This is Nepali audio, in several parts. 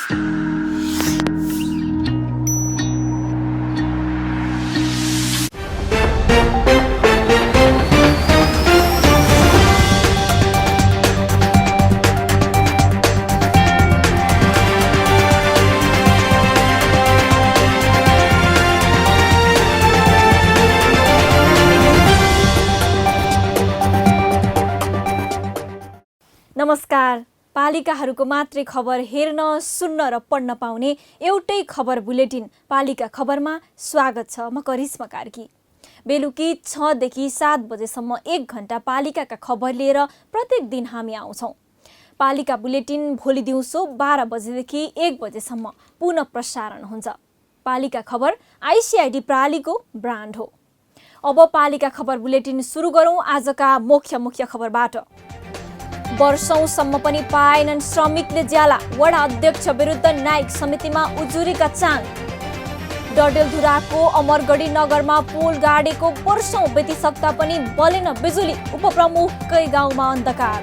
नमस्कार। पालिकाहरूको मात्रै खबर हेर्न, सुन्न र पढ्न पाउने एउटै खबर बुलेटिन पालिका खबरमा स्वागत छ। म करिश्मा कार्की। बेलुकी 6 देखि 7 बजेसम्म 1 घण्टा पालिकाका खबर लिएर प्रत्येक दिन हामी आउँछौँ। पालिका बुलेटिन भोलि दिउँसो 12 बजेदेखि 1 बजेसम्म पुनः प्रसारण हुन्छ। पालिका खबर आइसिआइडी प्रणालीको ब्रान्ड हो। अब पालिका खबर बुलेटिन सुरु गरौँ आजका मुख्य खबरबाट। वर्षौंसम्म पनि पाएनन् श्रमिकले ज्याला, वडा अध्यक्ष विरुद्ध न्यायिक समितिमा उजुरीका चाङ। डडेलधुराको अमरगढी नगरमा पुल गाडेको वर्षौं बितिसक्दा पनि बलेन बिजुली, उपप्रमुखकै गाउँमा अन्धकार।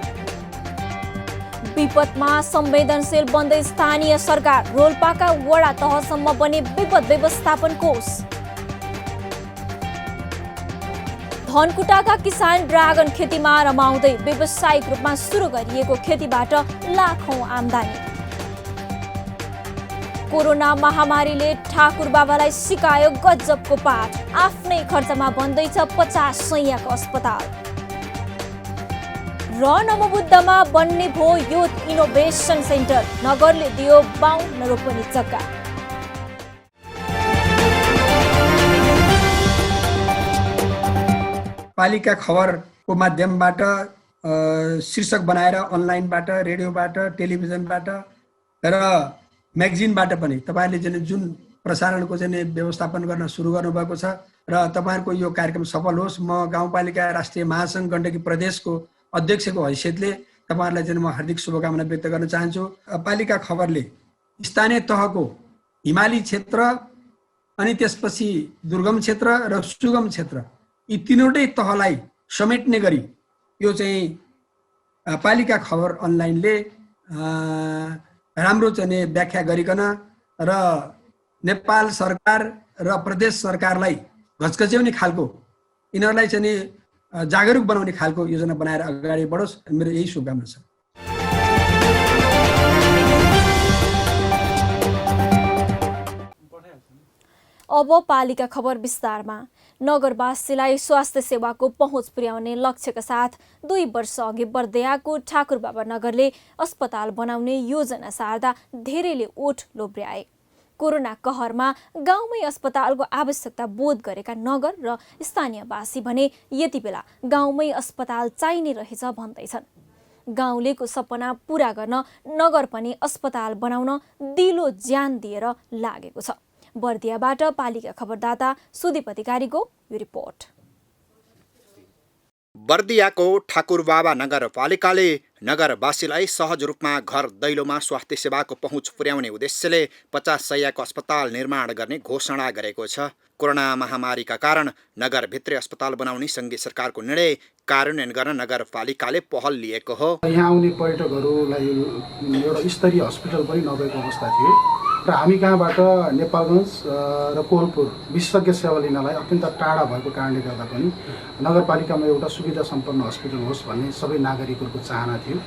विपदमा संवेदनशील बन्दै स्थानीय सरकार, रोल्पाका वडा तहसम्म बने विपद व्यवस्थापन कोष। धनकुटाका किसान ड्रागन खेतीमा रमाउँदै, व्यावसायिक रूपमा सुरु गरिएको खेतीबाट लाखौं आम्दानी। कोरोना महामारीले ठाकुर बाबालाई सिकायो गजबको पाठ, आफ्नै खर्चमा बन्दैछ 50 शैय्याको अस्पताल। र नमोबुद्धमा बन्ने भो युथ इनोभेसन सेन्टर, नगरले दियो 52 रोपनी जग्गा। पालिका खबरको माध्यमबाट शीर्षक बनाएर अनलाइनबाट, रेडियोबाट, टेलिभिजनबाट र म्यागजिनबाट पनि तपाईँहरूले जुन प्रसारणको व्यवस्थापन गर्न सुरु गर्नुभएको छ र तपाईँहरूको यो कार्यक्रम सफल होस्। म गाउँपालिका राष्ट्रिय महासङ्घ गण्डकी प्रदेशको अध्यक्षको हैसियतले तपाईँहरूलाई म हार्दिक शुभकामना व्यक्त गर्न चाहन्छु। पालिका खबरले स्थानीय तहको हिमाली क्षेत्र अनि त्यसपछि दुर्गम क्षेत्र र सुगम क्षेत्र यी तीनवटै तहलाई समेट्ने गरी यो पालिका खबर अनलाइनले राम्रो व्याख्या गरिकन र नेपाल सरकार र प्रदेश सरकारलाई घचघच्याउने खालको, यिनीहरूलाई जागरुक बनाउने खालको योजना बनाएर अगाडि बढोस्, मेरो यही शुभकामना छ। अब पालिका खबर विस्तारमा। नगरवासीलाई स्वास्थ्य सेवाको पहुँच पुर्याउने लक्ष्यका साथ 2 वर्ष अघि बढ्दै आएको ठाकुरबाबा नगरले अस्पताल बनाउने योजना सार्दा धेरैले ओठ लोभ्याए। कोरोना कहरमा गाउँमै अस्पतालको आवश्यकता बोध गरेका नगर र स्थानीयवासी भने यति बेला गाउँमै अस्पताल चाहिने रहेछ भन्दैछन्। गाउँलेको सपना पूरा गर्न नगर पनि अस्पताल बनाउन दिलो ज्यान दिएर लागेको छ। बर्दियाबाट पालिका खबरदाता सुदीप अधिकारीको यो रिपोर्ट। बर्दियाको ठाकुरबाबा नगरपालिकाले नगरवासीलाई सहज रूपमा घर दैलोमा स्वास्थ्य सेवाको पहुँच पुर्याउने उद्देश्यले 50 शैय्याको अस्पताल निर्माण गर्ने घोषणा गरेको छ। कोरोना महामारीका कारण नगरभित्रै अस्पताल बनाउने सङ्घीय सरकारको निर्णय कार्यान्वयन गर्न नगरपालिकाले पहल लिएको हो। यहाँ आउने पर्यटकहरूलाई एउटा स्तरीय हस्पिटल पनि नभएको अवस्था थियो र हामी कहाँबाट नेपालगञ्ज र कोहलपुर विशेषज्ञ सेवा लिनलाई अत्यन्त टाढा भएको कारणले गर्दा पनि नगरपालिकामा एउटा सुविधा सम्पन्न हस्पिटल होस् भन्ने सबै नागरिकहरूको चाहना थियो।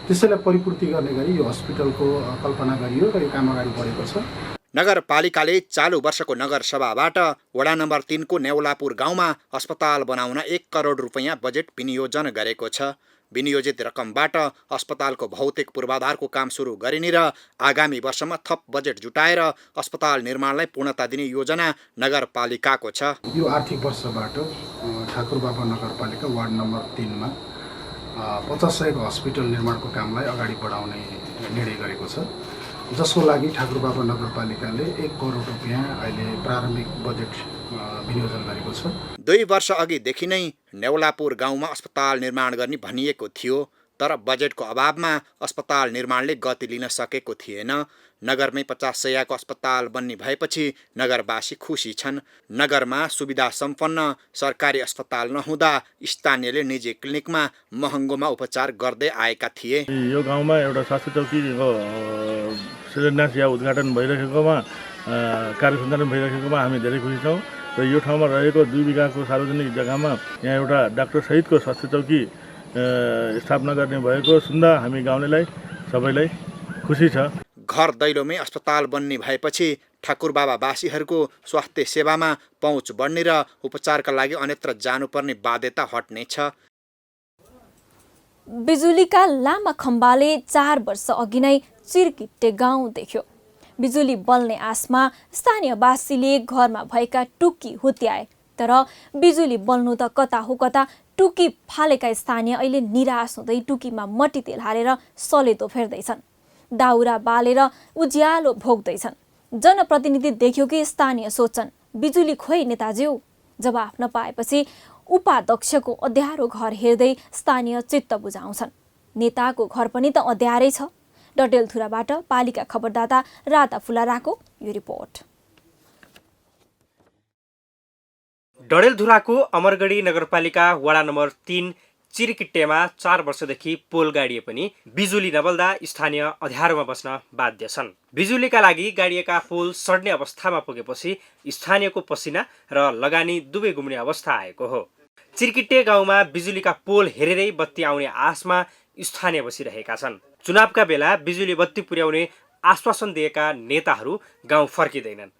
त्यसैलाई परिपूर्ति गर्ने गरी यो हस्पिटलको कल्पना गरियो र यो काम अगाडि बढेको छ। नगरपालिकाले चालु वर्षको नगरसभाबाट वडा नम्बर 3 को नेउलापुर गाउँमा अस्पताल बनाउन 1 करोड रुपैयाँ बजेट विनियोजन गरेको छ। विनियोजित रकमबाट अस्पतालको भौतिक पूर्वाधारको काम सुरु गरिने र आगामी वर्षमा थप बजेट जुटाएर अस्पताल निर्माणलाई पूर्णता दिने योजना नगरपालिकाको छ। यो आर्थिक वर्षबाट ठाकुरबाबा नगरपालिका वार्ड नम्बर 3 मा 50 शैय्याको हस्पिटल निर्माणको कामलाई अगाडि बढाउने निर्णय गरेको छ, जसको लागि ठाकुरबाबा नगरपालिकाले 1 करोड रुपैयाँ अहिले प्रारम्भिक बजेट विनियोजन गरेको छ। 2 वर्ष अघिदेखि नै नेउलापुर गाउँमा अस्पताल निर्माण गर्ने भनिएको थियो, तर बजेटको अभावमा अस्पताल निर्माणले गति लिन सकेको थिएन। नगरमै 50 शैय्याको अस्पताल बन्ने भएपछि नगरवासी खुसी छन्। नगरमा सुविधा सम्पन्न सरकारी अस्पताल नहुँदा स्थानीयले निजी क्लिनिकमा महँगोमा उपचार गर्दै आएका थिए। यो गाउँमा एउटा स्वास्थ्य चौकी शिलान्यास या उद्घाटन भइरहेकोमा कार्य सञ्चालन भइरहेकोमा हामी धेरै खुसी छौँ र यो ठाउँमा रहेको 2 बिघाको सार्वजनिक जग्गामा यहाँ एउटा डाक्टर सहितको स्वास्थ्य चौकी स्थापना गर्ने भएको सुन्दा हामी गाउँलेलाई सबैलाई खुसी छ। घर दैलोमै अस्पताल बन्ने भएपछि ठाकुरबाबावासीहरूको स्वास्थ्य सेवामा पहुँच बढ्ने र उपचारका लागि अन्यत्र जानुपर्ने बाध्यता हट्नेछ। बिजुलीका लामा खम्बाले 4 वर्ष अघि नै चिरकिट्टे गाउँ देख्यो। बिजुली बल्ने आशमा स्थानीयवासीले घरमा भएका टुकी हुत्याए, तर बिजुली बल्नु त कता हो कता टुकी फालेका स्थानीय अहिले निराश हुँदै टुकीमा मट्टी तेल हालेर सलेदो फेर्दैछन्, दाउरा बालेर उज्यालो भोग्दैछन्। जनप्रतिनिधि देख्यो कि स्थानीय सोच्छन् बिजुली खोइ नेताज्यू। जवाफ नपाएपछि उपाध्यक्षको अँध्यारो घर हेर्दै स्थानीय चित्त बुझाउँछन्। नेताको घर पनि त अँध्यारै छ। डडेलधुराबाट पालिका खबरदाता राधा फुलाराको यो रिपोर्ट। डडेलधुराको अमरगढी नगरपालिका वडा नम्बर 3 चिरकिट्टेमा 4 वर्षदेखि पोल गाडिए पनि बिजुली नबल्दा स्थानीय अँध्यारोमा बस्न बाध्य छन्। बिजुलीका लागि गाडिएका पोल सड्ने अवस्थामा पुगेपछि स्थानीयको पसिना र लगानी दुवै गुम्ने अवस्था आएको हो। चिरकिट्टे गाउँमा बिजुलीका पोल हेरेरै बत्ती आउने आशमा स्थानीय बसिरहेका छन्। चुनावका बेला बिजुली बत्ती पुर्याउने आश्वासन दिएका नेताहरू गाउँ फर्किँदैनन्।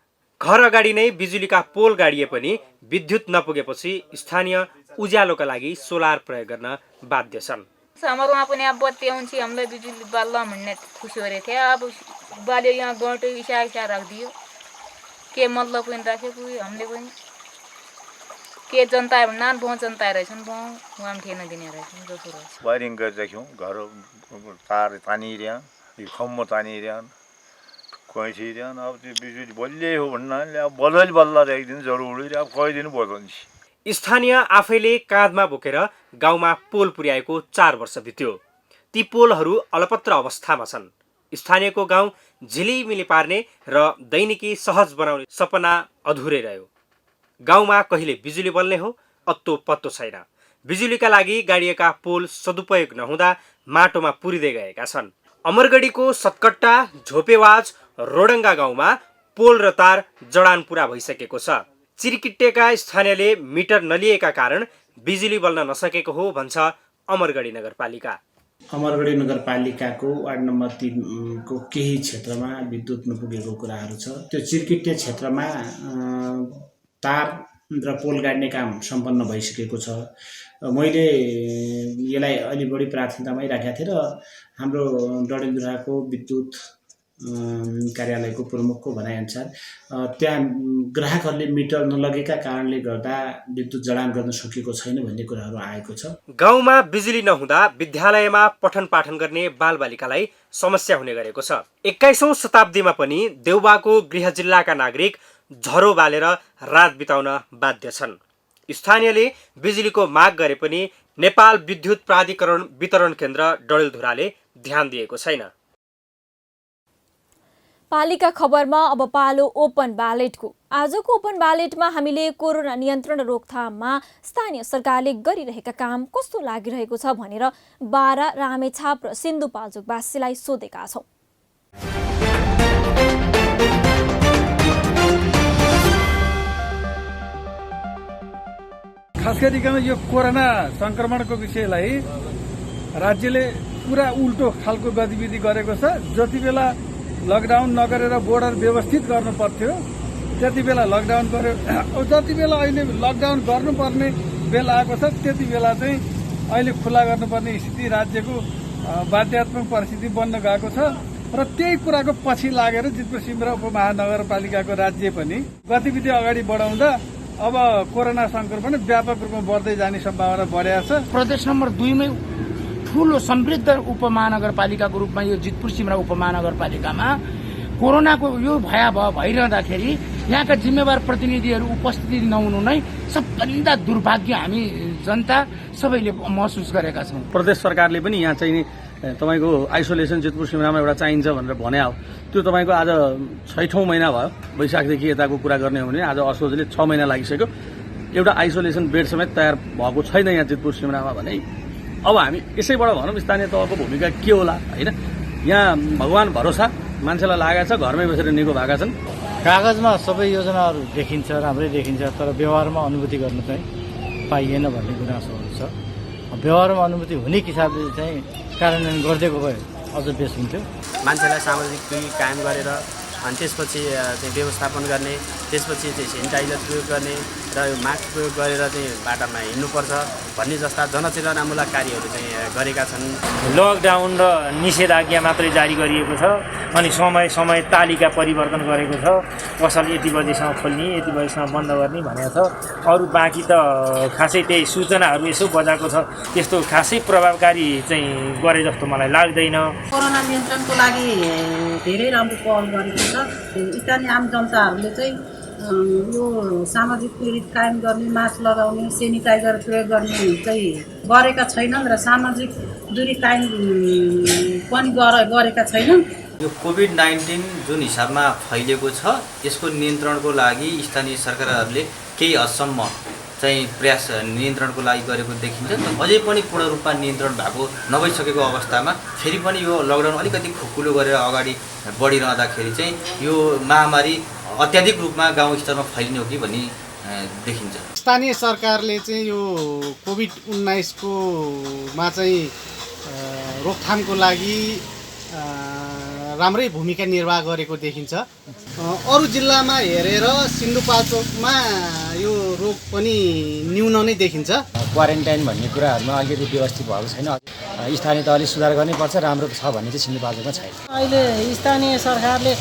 घर अगाडि नै बिजुलीका पोल गाडिए पनि विद्युत नपुगेपछि स्थानीय उज्यालोका लागि सोलर प्रयोग गर्न बाध्य छन्। हमारे वहाँ पनि अब बत्ती आउँछ, हामीलाई बिजुली बाल्ला भन्ने खुसी हो रहे थे। अब बाल्यो यहाँ गाउँटो इसा राख दियो, के मतलब पनि राखेको हामीले पनि के जनता नान बहुत जनता रहेछन्, वहाँ ठेन दिने रहेछन्। जसो रहेछ वायरिङ गरिराख्यौँ, घर तार तानिरहँ, यो खम्बो तानिरहँ, खोइसिरहँ। अब त्यो बिजुली बलिए हो भन्नाले अब बल्ल राखिदिनु जरुरी, अब कहिदिनु बदल्छ। स्थानीय आफैले काँधमा बोकेर गाउँमा पोल पुर्याएको 4 वर्ष बित्यो। ती पोलहरू अलपत्र अवस्थामा छन्। स्थानीयको गाउँ झिलिमिली पार्ने र दैनिकी सहज बनाउने सपना अधुरै रह्यो। गाउँमा कहिले बिजुली बल्ने हो अत्तो पत्तो छैन। बिजुलीका लागि गाडिएका पोल सदुपयोग नहुँदा माटोमा पुरिँदै गएका छन्। अमरगढीको सतकट्टा, झोपेवाज, रोडङ्गा गाउँमा पोल र तार जडान पुरा भइसकेको छ। चिरकिट्टेका स्थानीयले मिटर नलिएका कारण बिजुली बल्न नसकेको हो भन्छ अमरगढी नगरपालिका। अमरगढी नगरपालिकाको वार्ड नम्बर 3 को केही क्षेत्रमा विद्युत नपुगेको कुराहरू छ। त्यो चिरकिट्टे क्षेत्रमा तार र पोल गाड्ने काम सम्पन्न भइसकेको छ। मैले यसलाई अलि बढी प्राथमिकतामै राखेका थिएँ र हाम्रो डडेलधुराको विद्युत कार्यालयको प्रमुखको भनाइअनुसार त्यहाँ ग्राहकहरूले मिटर नलगेका कारणले गर्दा विद्युत जडान गर्न सकिएको छैन भन्ने कुराहरू आएको छ। गाउँमा बिजुली नहुँदा विद्यालयमा पठन पाठन गर्ने बालबालिकालाई समस्या हुने गरेको छ। 21औं शताब्दीमा पनि देउबाको गृह जिल्लाका नागरिक झरो बालेर रात बिताउन बाध्य छन्। स्थानीयले बिजुलीको माग गरे पनि नेपाल विद्युत प्राधिकरण वितरण केन्द्र डडेलधुराले ध्यान दिएको छैन। पालिका खबरमा अब पालो ओपन ब्यालेटको। आजको ओपन ब्यालेटमा हामीले कोरोना नियन्त्रण रोकथाममा स्थानीय सरकारले गरिरहेका काम कस्तो लागिरहेको छ भनेर बारा, रामेछाप र सिन्धुपाल्चोकवासीलाई सोधेका छौं। खास गरिकन यो कोरोना संक्रमणको विषयलाई राज्यले पुरा उल्टो खालको गतिविधि गरेको छ। जति बेला लकडाउन नगरेर बोर्डर व्यवस्थित गर्नु पर्थ्यो त्यति बेला लकडाउन गर्यो। जति बेला अहिले लकडाउन गर्नुपर्ने बेला आएको छ त्यति बेला चाहिँ अहिले खुला गर्नुपर्ने स्थिति राज्यको बाध्यात्मक परिस्थिति बन्न गएको छ र त्यही कुराको पछि लागेर जितपुर सिमरा उपमहानगरपालिकाको राज्य पनि गतिविधि अगाडि बढाउँदा अब कोरोना संक्रमण व्यापक रूपमा बढ्दै जाने सम्भावना बढेको छ। प्रदेश नम्बर 2 मै ठूलो समृद्ध उपमहानगरपालिकाको रूपमा यो जितपुर सिमरा उपमहानगरपालिकामा कोरोनाको यो भयावह भइरहँदाखेरि यहाँका जिम्मेवार प्रतिनिधिहरू उपस्थिति नहुनु नै सबभन्दा दुर्भाग्य हामी जनता सबैले महसुस गरेका छौँ। प्रदेश सरकारले पनि यहाँ चाहिँ तपाईको आइसोलेसन जितपुर सिमरामा एउटा चाहिन्छ भनेर भने हो। त्यो तपाईको आज 6औं महिना भयो। वैशाखदेखि यताको कुरा गर्ने हो भने आज असोजले 6 महिना लागिसक्यो। एउटा आइसोलेसन बेड समेत तयार भएको छैन यहाँ जितपुर सिमरामा भने अब हामी यसैबाट भनौँ स्थानीय तहको भूमिका के होला हैन। यहाँ भगवान भरोसा मान्छेलाई लागेको छ घरमै बसेर निको भएका छन्। कागजमा सबै योजनाहरू देखिन्छ, राम्रै देखिन्छ, तर व्यवहारमा अनुभूति गर्न चाहिँ पाइएन भन्ने गुनासोहरू छ। व्यवहारमा अनुभूति हुने हिसाबले चाहिँ कार्यान्वयन गरिदिएको भए अझ बेस हुन्थ्यो। मान्छेलाई सामाजिक दूरी कायम गरेर अनि त्यसपछि चाहिँ व्यवस्थापन गर्ने, त्यसपछि चाहिँ सेनिटाइजर प्रयोग गर्ने र यो मास्क प्रयोग गरेर चाहिँ बाटामा हिँड्नुपर्छ भन्ने जस्ता जनचेतनामूलक कार्यहरू चाहिँ गरेका छन्। लकडाउन र निषेधाज्ञा मात्रै जारी गरिएको छ अनि समय तालिका परिवर्तन गरेको छ। पसल यति बजेसम्म खोल्ने, यति बजेसम्म बन्द गर्ने भनेको छ। अरू बाँकी त खासै त्यही सूचनाहरू यसो बजाएको छ, त्यस्तो खासै प्रभावकारी चाहिँ गरे जस्तो मलाई लाग्दैन। कोरोना नियन्त्रणको लागि धेरै राम्रो पहल गरेको छ। स्थानीय आम जनताहरूले चाहिँ यो सामाजिक दूरी कायम गर्ने, मास्क लगाउने, सेनिटाइजर प्रयोग गर्ने चाहिँ गरेका छैनन् र सामाजिक दूरी कायम पनि गरेका छैनन्। यो कोभिड-19 जुन हिसाबमा फैलिएको छ यसको नियन्त्रणको लागि स्थानीय सरकारहरूले केही हदसम्म चाहिँ प्रयास नियन्त्रणको लागि गरेको देखिन्छ। अझै पनि पूर्ण रूपमा नियन्त्रण भएको नभइसकेको अवस्थामा फेरि पनि यो लकडाउन अलिकति खुकुलो गरेर अगाडि बढिरहँदाखेरि चाहिँ यो महामारी अत्याधिक रूपमा गाउँ स्तरमा फैलिने हो कि भन्ने देखिन्छ। स्थानीय सरकारले चाहिँ यो कोभिड-19 को मा चाहिँ रोकथामको लागि राम्रै भूमिका निर्वाह गरेको देखिन्छ। अरू जिल्लामा हेरेर सिन्धुपाल्चोकमा यो रोग पनि न्यून नै देखिन्छ। क्वारेन्टाइन भन्ने कुराहरूमा अलिकति व्यवस्थित भएको छैन। स्थानीय तहले सुधार गर्नुपर्छ, राम्रो छ भन्ने चाहिँ सिन्धुपाल्चोकमा छैन। अहिले स्थानीय सरकारले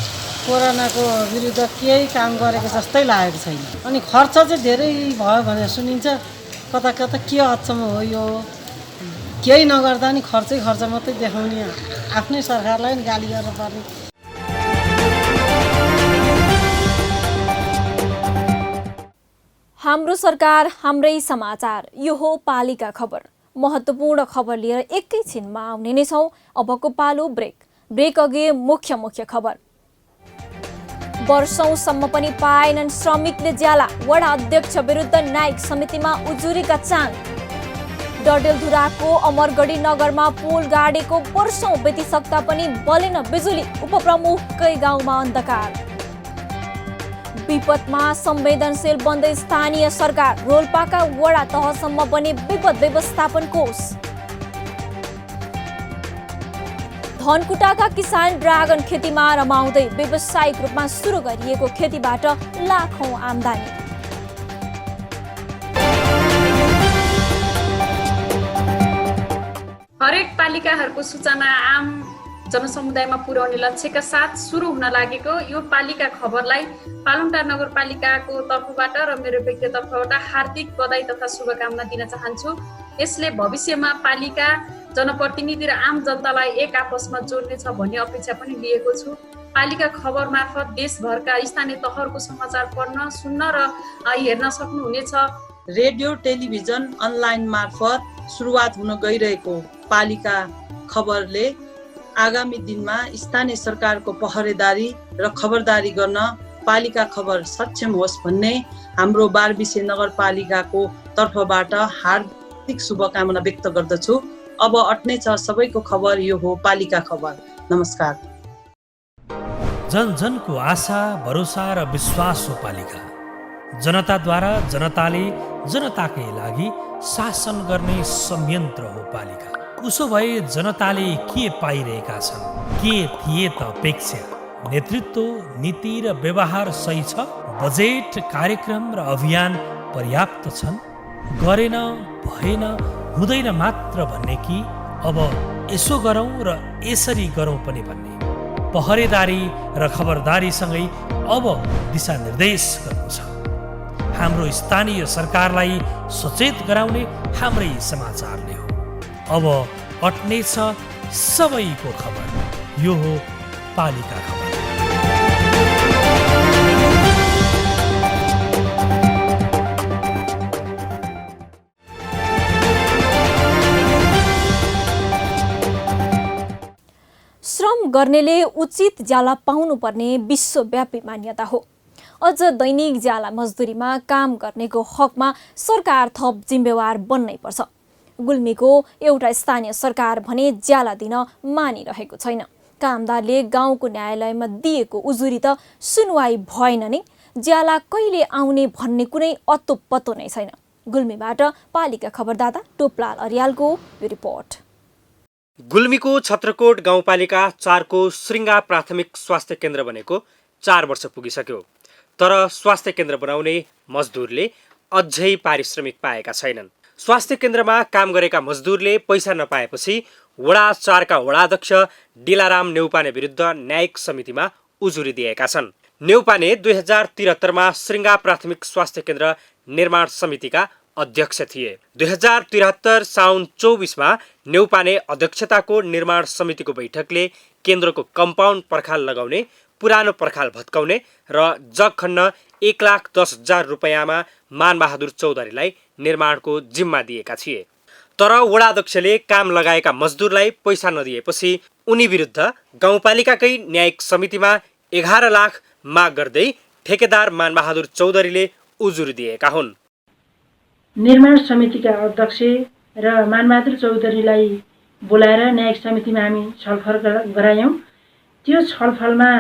कोरोनाको विरुद्ध केही काम गरेको जस्तै लागेको छैन। अनि खर्च चाहिँ धेरै भयो भनेर सुनिन्छ। कता कता के अचम्म हो यो, केही नगर्दा नि खर्च मात्रै देखाउने, आफ्नै सरकारलाई नि गाली गर्न पर्ने। हाम्रो सरकार हाम्रै समाचार, यो हो पालिका खबर। महत्त्वपूर्ण खबर लिएर एकैछिनमा आउने नै छौँ। अबको पालो ब्रेक अघि मुख्य खबर। वर्षौंसम्म पनि पाएनन् श्रमिकले ज्याला, वडा अध्यक्ष विरुद्ध न्यायिक समितिमा उजुरीका चाङ। डडेलधुराको अमरगढी नगरमा पुल गाडेको वर्षौं बितिसक्दा पनि बलेन बिजुली, उपप्रमुखकै गाउँमा अन्धकार। विपदमा संवेदनशील बन्दै स्थानीय सरकार, रोल्पाका वडा तहसम्म बने विपद व्यवस्थापन कोष। धनकुटाका किसान ड्रागन खेतीमा रमाउँदै व्यावसायिक रूपमा सुरु गरिएको खेतीबाट लाखौं आम्दानी। हरेक पालिकाहरूको सूचना आम जनसमुदायमा पुर्याउने लक्ष्यका साथ सुरु हुन लागेको यो पालिका खबरलाई पालुङटार नगरपालिकाको तर्फबाट र मेरो व्यक्तिगत तर्फबाट हार्दिक बधाई तथा शुभकामना दिन चाहन्छु। यसले भविष्यमा पालिका, जनप्रतिनिधि र आम जनतालाई एक आपसमा जोड्नेछ भन्ने अपेक्षा पनि लिएको छु। पालिका खबर मार्फत देशभरका स्थानीय तहहरूको समाचार पढ्न, सुन्न र हेर्न सक्नुहुनेछ। रेडियो, टेलिभिजन, अनलाइन मार्फत सुरुवात हुन गइरहेको पालिका खबरले आगामी दिनमा स्थानीय सरकारको पहरेदारी र खबरदारी गर्न पालिका खबर सक्षम होस् भन्ने हाम्रो बारबिसे नगरपालिकाको तर्फबाट हार्दिक शुभकामना व्यक्त गर्दछु। अब अट्नै छ सबैको खबर, यो हो पालिका खबर। नमस्कार। जन जनको आशा, भरोसा र विश्वास हो पालिका। जनताद्वारा जनताले जनताकै लागि शासन गर्ने संयन्त्र हो पालिका। उसो भए जनताले के पाइरहेका छन्, के थिए त अपेक्षा? नेतृत्व, नीति र व्यवहार सही छ? बजेट, कार्यक्रम र अभियान पर्याप्त छन्? गरेन, भएन, हुँदैन मात्र भन्ने कि अब यसो गरौँ र यसरी गरौँ पनि भन्ने? पहरेदारी र खबरदारीसँगै अब दिशानिर्देश गर्नु छ। हाम्रो स्थानीय सरकारलाई सचेत गराउने हाम्रै समाचारले हो। अब अट्ने छ सबैको खबर, यो हो पालिका खबर। श्रम गर्नेले उचित ज्याला पाउनुपर्ने विश्वव्यापी मान्यता हो। अझ दैनिक ज्याला मजदुरीमा काम गर्नेको हकमा सरकार थप जिम्मेवार बन्नै पर्छ। गुल्मीको एउटा स्थानीय सरकार भने ज्याला दिन मानिरहेको छैन। कामदारले गाउँको न्यायालयमा दिएको उजुरी त सुनवाई भएन नै, ज्याला कहिले आउने भन्ने कुनै अत्तो पत्तो नै छैन। गुल्मीबाट पालिका खबरदाता टोपलाल अर्यालको यो रिपोर्ट। गुल्मीको छत्रकोट गाउँपालिका 4 को श्रृङ्गा प्राथमिक स्वास्थ्य केन्द्र बनेको 4 वर्ष पुगिसक्यो, तर स्वास्थ्य केन्द्र बनाउने मजदुरले अझै पारिश्रमिक पाएका छैनन्। स्वास्थ्य केन्द्रमा काम गरेका मजदुरले पैसा नपाएपछि वडा 4 का वडाध्यक्ष डिलाराम नेउपाने विरुद्ध न्यायिक समितिमा उजुरी दिएका छन्। नेउपाने 2073 मा श्रृङ्गा प्राथमिक स्वास्थ्य केन्द्र निर्माण समितिका अध्यक्ष थिए। 2073 साउन 24 मा नेउपाने अध्यक्षताको निर्माण समितिको बैठकले केन्द्रको कम्पाउन्ड पर्खाल लगाउने, पुरानो पर्खाल भत्काउने र जग खन्न 1,10,000 रुपैयाँमा मानबहादुर चौधरीलाई निर्माणको जिम्मा दिएका थिए। तर वडाध्यक्षले काम लगाएका मजदुरलाई पैसा नदिएपछि उनी विरुद्ध गाउँपालिकाकै न्यायिक समितिमा 11 लाख माग गर्दै ठेकेदार मानबहादुर चौधरीले उजुरी दिएका हुन्। निर्माण समितिका अध्यक्ष र मानबहादुर चौधरीलाई बोलाएर न्यायिक समितिमा हामी छलफल गरायौँ। त्यो छलफलमा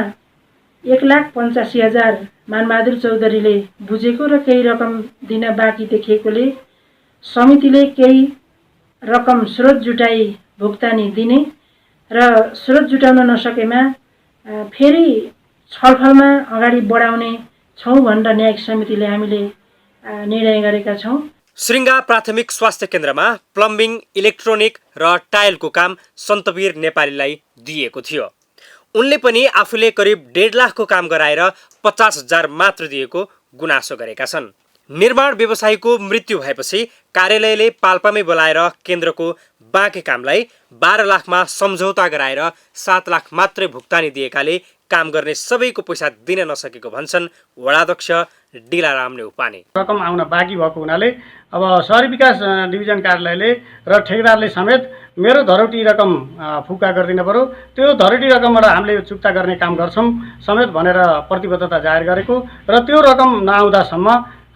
1,85,000 मानबहादुर चौधरीले बुझेको र केही रकम दिन बाँकी देखिएकोले समितिले केही रकम स्रोत जुटाई भुक्तानी दिने र स्रोत जुटाउन नसकेमा फेरि छलफलमा अगाडि बढाउने छौँ भनेर न्यायिक समितिले हामीले निर्णय गरेका छौँ। श्रृङ्गा प्राथमिक स्वास्थ्य केन्द्रमा प्लम्बिङ, इलेक्ट्रोनिक र टाइलको काम सन्तवीर नेपालीलाई दिएको थियो। उनले पनि आफूले करिब 1.5 लाखको काम गराएर 50,000 मात्र दिएको गुनासो गरेका छन्। निर्माण व्यवसायीको मृत्यु भएपछि कार्यालयले पाल्पामै बोलाएर केन्द्रको बाँकी कामलाई 12 लाखमा सम्झौता गराएर 7 लाख मात्रै भुक्तानी दिएकाले काम गर्ने सबैको पैसा दिन नसकेको भन्छन् वडाध्यक्ष डिलाराम नेउपाने। रकम आउन बाँकी भएको हुनाले अब शहरी विकास डिभिजन कार्यालयले र ठेकेदारले समेत मेरो धरोटी रकम फुक्का गरिदिनु पर्यो, त्यो धरोटी रकमबाट हामीले चुक्ता गर्ने काम गर्छौँ समेत भनेर प्रतिबद्धता जाहेर गरेको र त्यो रकम नआउँदासम्म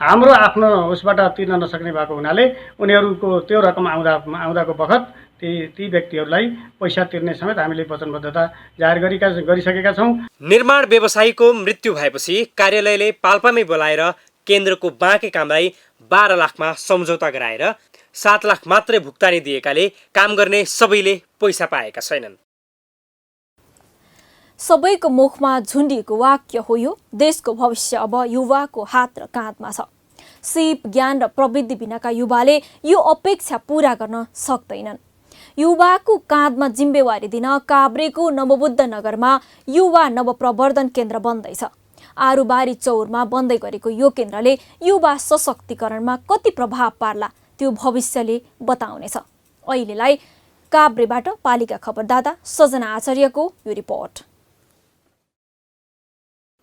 हाम्रो आफ्नो उसबाट तिर्न नसक्ने भएको हुनाले उनीहरूको त्यो रकम आउँदाको बखत ती व्यक्तिहरूलाई पैसा तिर्ने समेत हामीले वचनबद्धता जाहेर गरिसकेका छौँ। निर्माण व्यवसायीको मृत्यु भएपछि कार्यालयले पाल्पामै बोलाएर केन्द्रको बाँकी कामलाई 12 लाखमा सम्झौता गराएर 7 लाख मात्रै भुक्तानी दिएकाले काम गर्ने सबैले पैसा पाएका छैनन्। सबैको मुखमा झुन्डिएको वाक्य हो यो, देशको भविष्य अब युवाको हात र काँधमा छ। सिप, ज्ञान र प्रविधि बिनाका युवाले यो अपेक्षा पूरा गर्न सक्दैनन्। युवाको काँधमा जिम्मेवारी दिन काभ्रेको नवबुद्ध नगरमा युवा नवप्रवर्धन केन्द्र बन्दैछ। आरुबारी चौरमा बन्दै गरेको यो केन्द्रले युवा सशक्तिकरणमा कति प्रभाव पार्ला त्यो भविष्यले बताउनेछ। अहिलेलाई काभ्रेबाट पालिका खबरदाता सजना आचार्यको यो रिपोर्ट।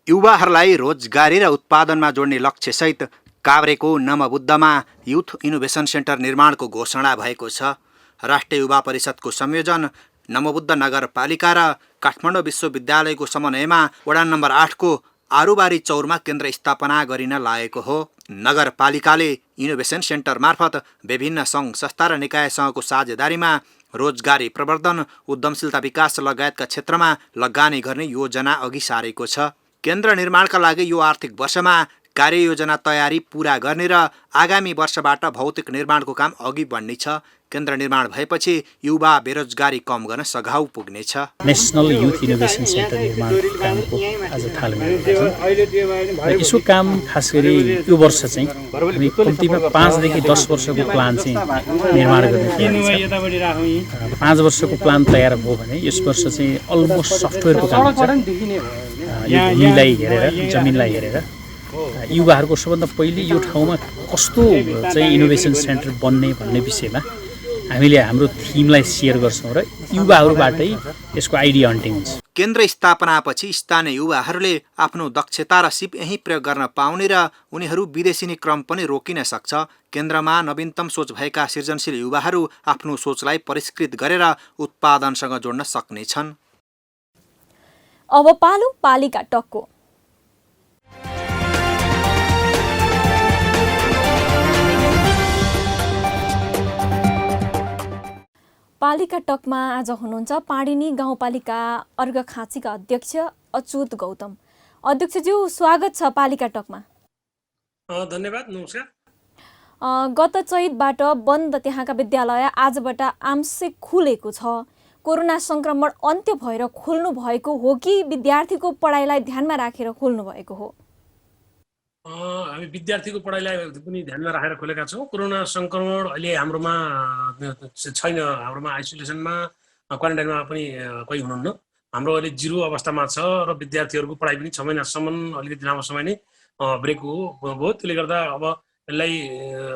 युवाहरूलाई रोजगारी र उत्पादनमा जोड्ने लक्ष्यसहित काभ्रेको नमबुद्धमा युथ इनोभेसन सेन्टर निर्माणको घोषणा भएको छ। राष्ट्रिय युवा परिषदको संयोजन, नमबुद्ध नगरपालिका र काठमाडौँ विश्वविद्यालयको समन्वयमा वडा नम्बर 8 को आरुबारी चौरमा केन्द्र स्थापना गरिन लागेको हो। नगरपालिकाले इनोभेसन सेन्टर मार्फत विभिन्न सङ्घ संस्था र निकायसँगको साझेदारीमा रोजगारी प्रवर्धन, उद्यमशीलता विकास लगायतका क्षेत्रमा लगानी गर्ने योजना अघि सारेको छ। केन्द्र निर्माणका लागि यो आर्थिक वर्षमा कार्ययोजना तयारी पूरा गर्ने र आगामी वर्षबाट भौतिक निर्माणको काम अघि बढ्ने छ। केन्द्र निर्माण भएपछि युवा बेरोजगारी कम गर्न सघाउ पुग्नेछ। नेसनल युथ इनोभेसन सेन्टर निर्माणको कामको आज थालनी गरेका छौँ। यसको काम खास गरी यो वर्ष चाहिँ हामी कम्तीमा 5 देखि 10 वर्षको प्लान चाहिँ निर्माण गर्ने तयारी छ। 5 वर्षको प्लान तयार भयो भने यस वर्ष चाहिँ अलमोस्ट सफ्टवेयरको काम हुन्छ। यो भूमिलाई हेरेर, जमिनलाई हेरेर युवाहरूको सबभन्दा पहिले यो ठाउँमा कस्तो चाहिँ इनोभेसन सेन्टर बन्ने भन्ने विषयमा हामीले हाम्रो थिमलाई सेयर गर्छौँ र युवाहरूबाटै यसको आइडिया हन्टिङ हुन्छ। केन्द्र स्थापनापछि स्थानीय युवाहरूले आफ्नो दक्षता र सिप यहीँ प्रयोग गर्न पाउने र उनीहरू विदेशिने क्रम पनि रोकिन सक्छ। केन्द्रमा नवीनतम सोच भएका सृजनशील युवाहरू आफ्नो सोचलाई परिष्कृत गरेर उत्पादनसँग जोड्न सक्नेछन्। अब पालो पालिका टकको। पालिका टकमा आज हुनुहुन्छ पाडिनी गाउँपालिका अर्घखाँचीका अध्यक्ष अच्युत गौतम। अध्यक्षज्यू, स्वागत छ पालिका टकमा। धन्यवाद, नमस्कार। गत चैतबाट बन्द त्यहाँका विद्यालय आजबाट आंशिक खुलेको छ। कोरोना संक्रमण अन्त्य भएर खोल्नु भएको हो कि विद्यार्थीको पढाइलाई ध्यानमा राखेर खोल्नु भएको हो? हामी विद्यार्थीको पढाइलाई पनि ध्यानमा राखेर खोलेका छौँ। कोरोना संक्रमण अहिले हाम्रोमा छैन। हाम्रोमा आइसोलेसनमा क्वारेन्टाइनमा पनि कोही हुनुहुन्न। हाम्रो अहिले 0 अवस्थामा छ र विद्यार्थीहरूको पढाइ पनि 6 महिनासम्म अलिकति लामो समय नै ब्रेक हो। त्यसले गर्दा अब यसलाई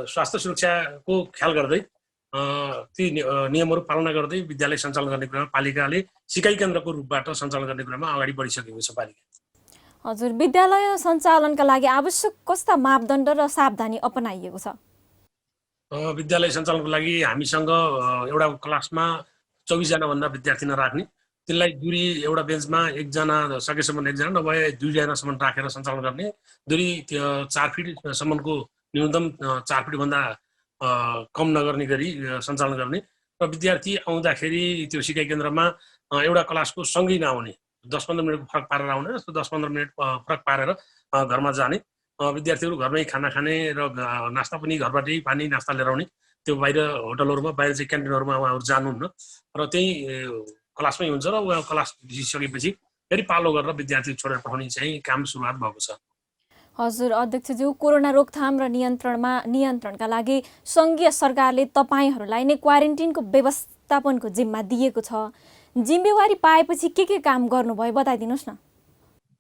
स्वास्थ्य सुरक्षाको ख्याल गर्दै ती नियमहरू पालना गर्दै विद्यालय सञ्चालन गर्ने कुरामा पालिकाले सिकाइ केन्द्रको रूपबाट सञ्चालन गर्ने कुरामा अगाडि बढिसकेको छ पालिका। हजुर, विद्यालय सञ्चालनका लागि आवश्यक कस्ता मापदण्ड र सावधानी अपनाइएको छ? विद्यालय सञ्चालनको लागि हामीसँग एउटा क्लासमा 24 जना भन्दा विद्यार्थी नराख्ने, त्यसलाई दूरी एउटा बेन्चमा 1 जना सकेसम्म 1 जना नभए 2 जनासम्म राखेर सञ्चालन गर्ने, दूरी 4 फिटसम्मको न्यूनतम 4 फिट भन्दा कम नगर्ने गरी सञ्चालन गर्ने र विद्यार्थी आउँदाखेरि त्यो सिकाइ केन्द्रमा एउटा क्लासको सँगै नआउने, 10-15 मिनटको फरक पारेर आउने, जस्तो 10-15 मिनट फरक पारेर घरमा जाने, विद्यार्थीहरू घरमै खाना खाने र नास्ता पनि घरबाटै पानी नास्ता लिएर आउने। त्यो बाहिर होटलहरूमा, बाहिर चाहिँ क्यान्टिनहरूमा उहाँहरू जानुहुन्न र त्यही क्लासमै हुन्छ र उहाँ क्लास बिसिसकेपछि फेरि पालो गरेर विद्यार्थी छोडेर पठाउने चाहिँ काम सुरुवात भएको छ। हजुर अध्यक्षज्यू, कोरोना रोकथाम र नियन्त्रणका लागि सङ्घीय सरकारले तपाईँहरूलाई नै क्वारेन्टिनको व्यवस्थापनको जिम्मा दिएको छ। जिम्मेवारी पाएपछि के काम गर्नुभयो बताइदिनुहोस् न।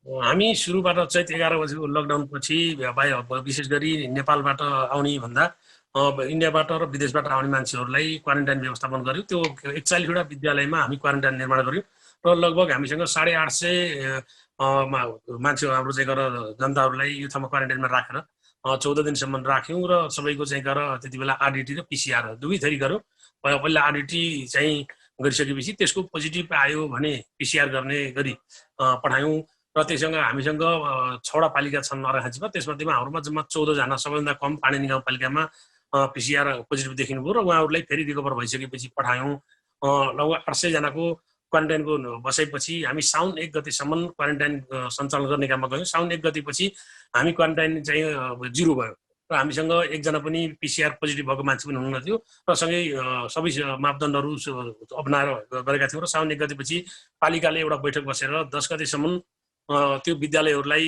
हामी सुरुबाट चैत 11 बजेको लकडाउन पछि विशेष गरी नेपालबाट आउने भन्दा इन्डियाबाट र विदेशबाट आउने मान्छेहरूलाई क्वारेन्टाइन व्यवस्थापन गर्यो। त्यो 41वटा विद्यालयमा हामी क्वारेन्टाइन निर्माण गर्यौँ र लगभग हामीसँग 850 मान्छे हाम्रो चाहिँ गरेर जनताहरूलाई यो ठाउँमा क्वारेन्टाइनमा राखेर 14 दिनसम्म राख्यौँ र सबैको चाहिँ गरेर त्यति बेला आरडिटी र पिसिआर दुवै थरी गऱ्यौँ। पहिला आरडिटी चाहिँ गरिसकेपछि त्यसको पोजिटिभ आयो भने पिसिआर गर्ने गरी पठायौँ र त्यससँग हामीसँग 6वटा पालिका छन् अर्घाखाँचीमा, त्यसमध्येमा हाम्रोमा जम्मा 14 जना सबैभन्दा कम पाडिनी गाउँपालिकामा पिसिआर पोजिटिभ देखिनुभयो र उहाँहरूलाई फेरि रिकभर भइसकेपछि पठायौँ। लगभग 800 जनाको क्वारेन्टाइनको बसाइपछि हामी साउन 1 गतेसम्म क्वारेन्टाइन सञ्चालन गर्ने काममा गयौँ। साउन 1 गतेपछि हामी क्वारेन्टाइन चाहिँ 0 भयो र हामीसँग 1 जना पनि पिसिआर पोजिटिभ भएको मान्छे पनि हुनुहुन्न थियो र सँगै सबै मापदण्डहरू अपनाएर गरेका थियौँ र साउन 1 गतेपछि पालिकाले एउटा बैठक बसेर 10 गतेसम्म त्यो विद्यालयहरूलाई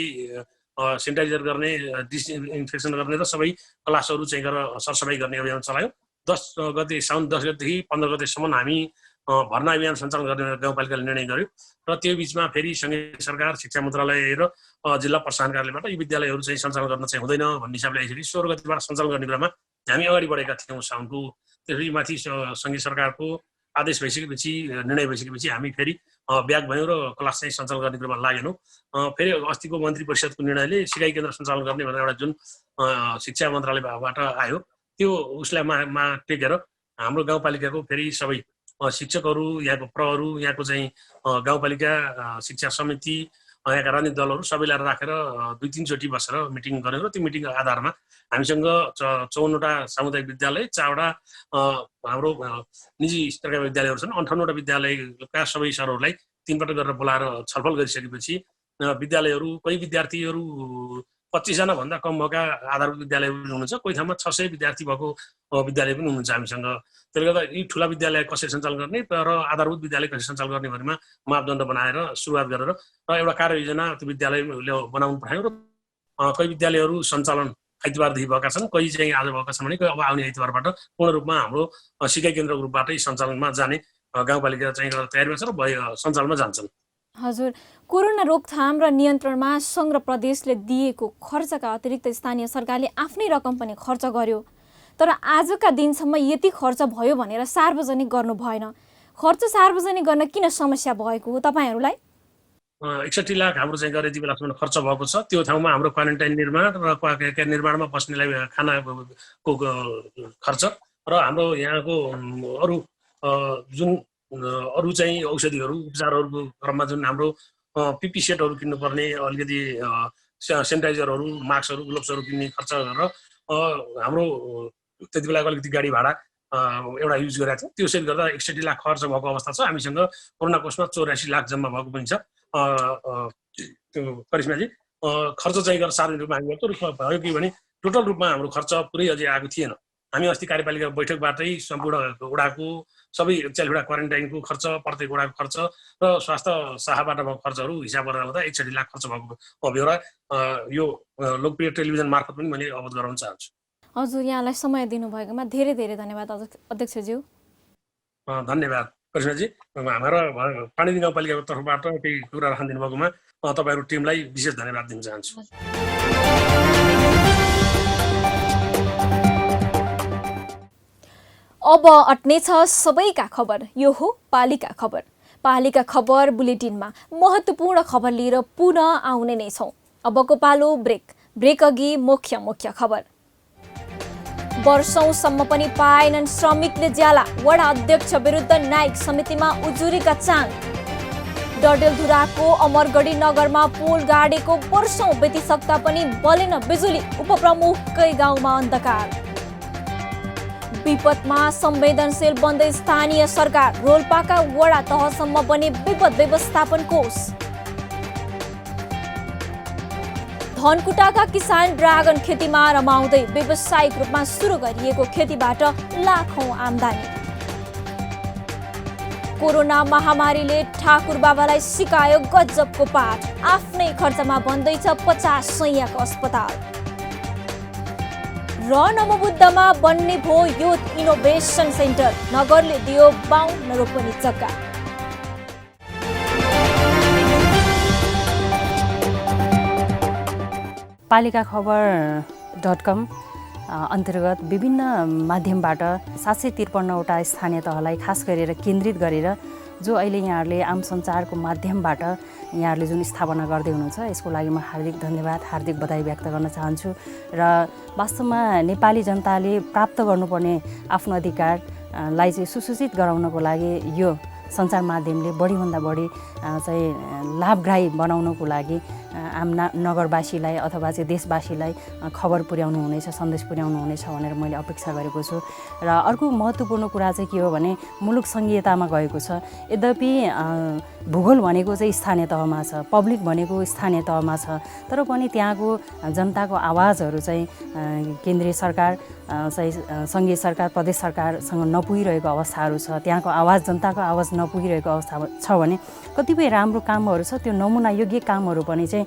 सेनिटाइजर गर्ने, डिसइन्फेक्सन गर्ने र सबै क्लासहरू चाहिँ गरेर सरसफाइ गर्ने अभियान चलायौँ। साउन 10 गतेदेखि 15 गतेसम्म हामी भर्ना अभियान सञ्चालन गर्ने गाउँपालिकाले निर्णय गर्यो र त्यो बिचमा फेरि सङ्घीय सरकार, शिक्षा मन्त्रालय र जिल्ला प्रशासन कार्यालयबाट यी विद्यालयहरू चाहिँ सञ्चालन गर्न चाहिँ हुँदैन भन्ने हिसाबले आइसकेपछि 16 गतिबाट सञ्चालन गर्ने क्रममा हामी अगाडि बढेका थियौँ साउनको। त्यसपछि माथि सङ्घीय सरकारको आदेश भइसकेपछि, निर्णय भइसकेपछि हामी फेरि ब्याक भयौँ र क्लास चाहिँ सञ्चालन गर्ने क्रममा लागेनौँ। फेरि अस्तिको मन्त्री परिषदको निर्णयले सिकाइ केन्द्र सञ्चालन गर्ने भनेर एउटा जुन शिक्षा मन्त्रालयबाट आयो त्यो उसलाई टेकेर हाम्रो गाउँपालिकाको फेरि सबै शिक्षकहरू, यहाँको प्रहहरू, यहाँको चाहिँ गाउँपालिका शिक्षा समिति, यहाँका राजनीतिक दलहरू सबैलाई राखेर 2-3 चोटि बसेर मिटिङ गऱ्यौँ र त्यो मिटिङको आधारमा हामीसँग 54वटा सामुदायिक विद्यालय, 4वटा हाम्रो निजी स्तरका विद्यालयहरू छन्। 58वटा विद्यालयका सबै सरहरूलाई 3 पटक गरेर बोलाएर छलफल गरिसकेपछि विद्यालयहरू, कोही विद्यार्थीहरू 25 जना भन्दा कम भएका आधारभूत विद्यालय पनि हुनुहुन्छ, कोही ठाउँमा 600 विद्यार्थी भएको विद्यालय पनि हुनुहुन्छ हामीसँग। त्यसले गर्दा यी ठुला विद्यालय कसरी सञ्चालन गर्ने र आधारभूत विद्यालय कसरी सञ्चालन गर्ने भन्नेमा मापदण्ड बनाएर सुरुवात गरेर र एउटा कार्ययोजना त्यो विद्यालयले बनाउनु पठायौँ र कोही विद्यालयहरू सञ्चालन आइतबारदेखि भएका छन्, कोही चाहिँ आज भएका छन् भने अब आउने आइतबारबाट पूर्ण रूपमा हाम्रो सिकाइ केन्द्रको रूपबाटै सञ्चालनमा जाने गाउँपालिका चाहिँ तयारीमा छ र सञ्चालनमा जान्छन्। हजुर, कोरोना रोकथाम र नियन्त्रणमा सङ्घ र प्रदेशले दिएको खर्चका अतिरिक्त स्थानीय सरकारले आफ्नै रकम पनि खर्च गर्यो, तर आजका दिनसम्म यति खर्च भयो भनेर सार्वजनिक गर्नु भएन। खर्च सार्वजनिक गर्न किन समस्या भएको हो तपाईँहरूलाई? 61 लाख हाम्रो चाहिँ गरे यति बेलासम्म खर्च भएको छ। त्यो ठाउँमा हाम्रो क्वारेन्टाइन निर्माण र निर्माणमा बस्नेलाई खानाको खर्च र हाम्रो यहाँको अरू जुन अरू चाहिँ औषधिहरू, उपचारहरूको क्रममा जुन हाम्रो पिपी सेटहरू किन्नुपर्ने, अलिकति सेनिटाइजरहरू, मास्कहरू, ग्लोभ्सहरू किन्ने खर्च गरेर हाम्रो त्यति बेलाको अलिकति गाडी भाडा एउटा युज गरेका थियौँ। त्यसैले गर्दा 61 लाख खर्च भएको अवस्था छ। हामीसँग कोरोना कोषमा 84 लाख जम्मा भएको पनि छ। त्यो करिश्माजी खर्च चाहिँ गरेर सार्वजनिक रूपमा हामी गर्छौँ। भयो कि भने टोटल रूपमा हाम्रो खर्च पुरै अझै आएको थिएन। हामी अस्ति कार्यपालिका बैठकबाटै सम्पूर्ण वडाको सबै 41 वडा क्वारेन्टाइनको खर्च, प्रत्येक वडाको खर्च र स्वास्थ्य शाखाबाट भएको खर्चहरू हिसाब गरेर गर्दा 61 लाख खर्च भएको बेहोरा यो लोकप्रिय टेलिभिजन मार्फत पनि मैले अवगत गराउन चाहन्छु। हजुर, यहाँलाई समय दिनुभएकोमा धेरै धेरै धन्यवाद अध्यक्षज्यू। धन्यवाद करिश्माजी। हाम्रो पानीदी गाउँपालिकाको तर्फबाट केही कुरा राखिदिनु भएकोमा तपाईँहरू टिमलाई विशेष धन्यवाद दिन चाहन्छु। अब अट्नेछ सबैका खबर। यो हो पालिका खबर। पालिका खबर बुलेटिनमा महत्त्वपूर्ण खबर लिएर पुनः आउने नै छौँ। अबको पालो ब्रेक अघि मुख्य खबर। वर्षौंसम्म पनि पाएनन् श्रमिकले ज्याला। वडा अध्यक्ष विरुद्ध न्यायिक समितिमा उजुरीका चाङ। डडेलधुराको अमरगढी नगरमा पोल गाडेको वर्षौं बितिसक्दा पनि बलेन बिजुली। उपप्रमुखकै गाउँमा अन्धकार। विपदमा संवेदनशील बन्दै स्थानीय सरकार। रोल्पाका वडा तहसम्म बने विपद व्यवस्थापन कोष। धनकुटाका किसान ड्रागन खेतीमा रमाउँदै। व्यावसायिक रूपमा सुरु गरिएको खेतीबाट लाखौं आम्दानी। कोरोना महामारीले ठाकुर बाबालाई सिकायो गजबको पाठ। आफ्नै खर्चमा बन्दैछ 50 शैय्याको अस्पताल। र नमोबुद्धमा बन्ने भो युथ इनोभेसन सेन्टर। नगरले दियो 52 रोपनी जग्गा। पालिका खबर.com अन्तर्गत विभिन्न माध्यमबाट 753वटा स्थानीय तहलाई खास गरेर केन्द्रित गरेर जो अहिले यहाँहरूले आम सञ्चारको माध्यमबाट यहाँहरूले जुन स्थापना गर्दै हुनुहुन्छ, यसको लागि म हार्दिक धन्यवाद, हार्दिक बधाई व्यक्त गर्न चाहन्छु। र वास्तवमा नेपाली जनताले प्राप्त गर्नुपर्ने आफ्नो अधिकारलाई चाहिँ सुसूचित गराउनको लागि यो सञ्चार माध्यमले बढीभन्दा बढी चाहिँ लाभग्राही बनाउनको लागि आम नगरवासीलाई अथवा चाहिँ देशवासीलाई खबर पुर्याउनु हुनेछ, सन्देश पुर्याउनु हुनेछ भनेर मैले अपेक्षा गरेको छु। र अर्को महत्त्वपूर्ण कुरा चाहिँ के हो भने मुलुक सङ्घीयतामा गएको छ। यद्यपि भूगोल भनेको चाहिँ स्थानीय तहमा छ, पब्लिक भनेको स्थानीय तहमा छ, तर पनि त्यहाँको जनताको आवाजहरू चाहिँ केन्द्रीय सरकार चाहिँ सङ्घीय सरकार, प्रदेश सरकारसँग नपुगिरहेको अवस्थाहरू छ। त्यहाँको आवाज, जनताको आवाज नपुगिरहेको अवस्था छ भने कतिपय राम्रो कामहरू छ, त्यो नमुना योग्य कामहरू पनि चाहिँ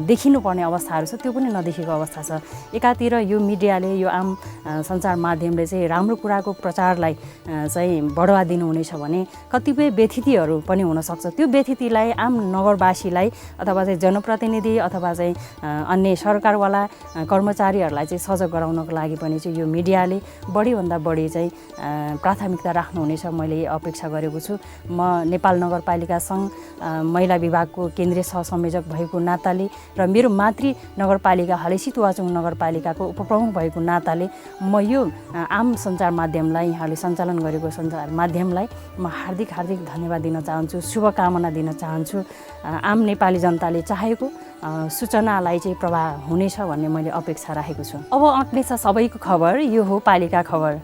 देखिनुपर्ने अवस्थाहरू छ, त्यो पनि नदेखेको अवस्था छ। एकातिर यो मिडियाले, यो आम सञ्चार माध्यमले चाहिँ राम्रो कुराको प्रचारलाई चाहिँ बढावा दिनुहुनेछ भने कतिपय व्यथितिहरू पनि हुनसक्छ। त्यो व्यथितिलाई आम नगरवासीलाई अथवा चाहिँ जनप्रतिनिधि अथवा चाहिँ अन्य सरकारवाला कर्मचारीहरूलाई चाहिँ सजग गराउनको लागि पनि चाहिँ यो मिडियाले बढीभन्दा बढी चाहिँ प्राथमिकता राख्नुहुनेछ मैले अपेक्षा गरेको छु। म नेपाल नगरपालिका सङ्घ महिला विभागको केन्द्रीय सहसंयोजक भएको नाताले र मेरो मातृ नगरपालिका हालै सितुवाचुङ नगरपालिकाको उपप्रमुख भएको नाताले म यो आम सञ्चार माध्यमलाई, यहाँले सञ्चालन गरेको सञ्चार माध्यमलाई म हार्दिक धन्यवाद दिन चाहन्छु, शुभकामना दिन चाहन्छु। आम नेपाली जनताले चाहेको सूचनालाई चाहिँ प्रवाह हुनेछ भन्ने मैले अपेक्षा राखेको छु। अब अट्नेछ सबैको खबर। यो हो पालिका खबर।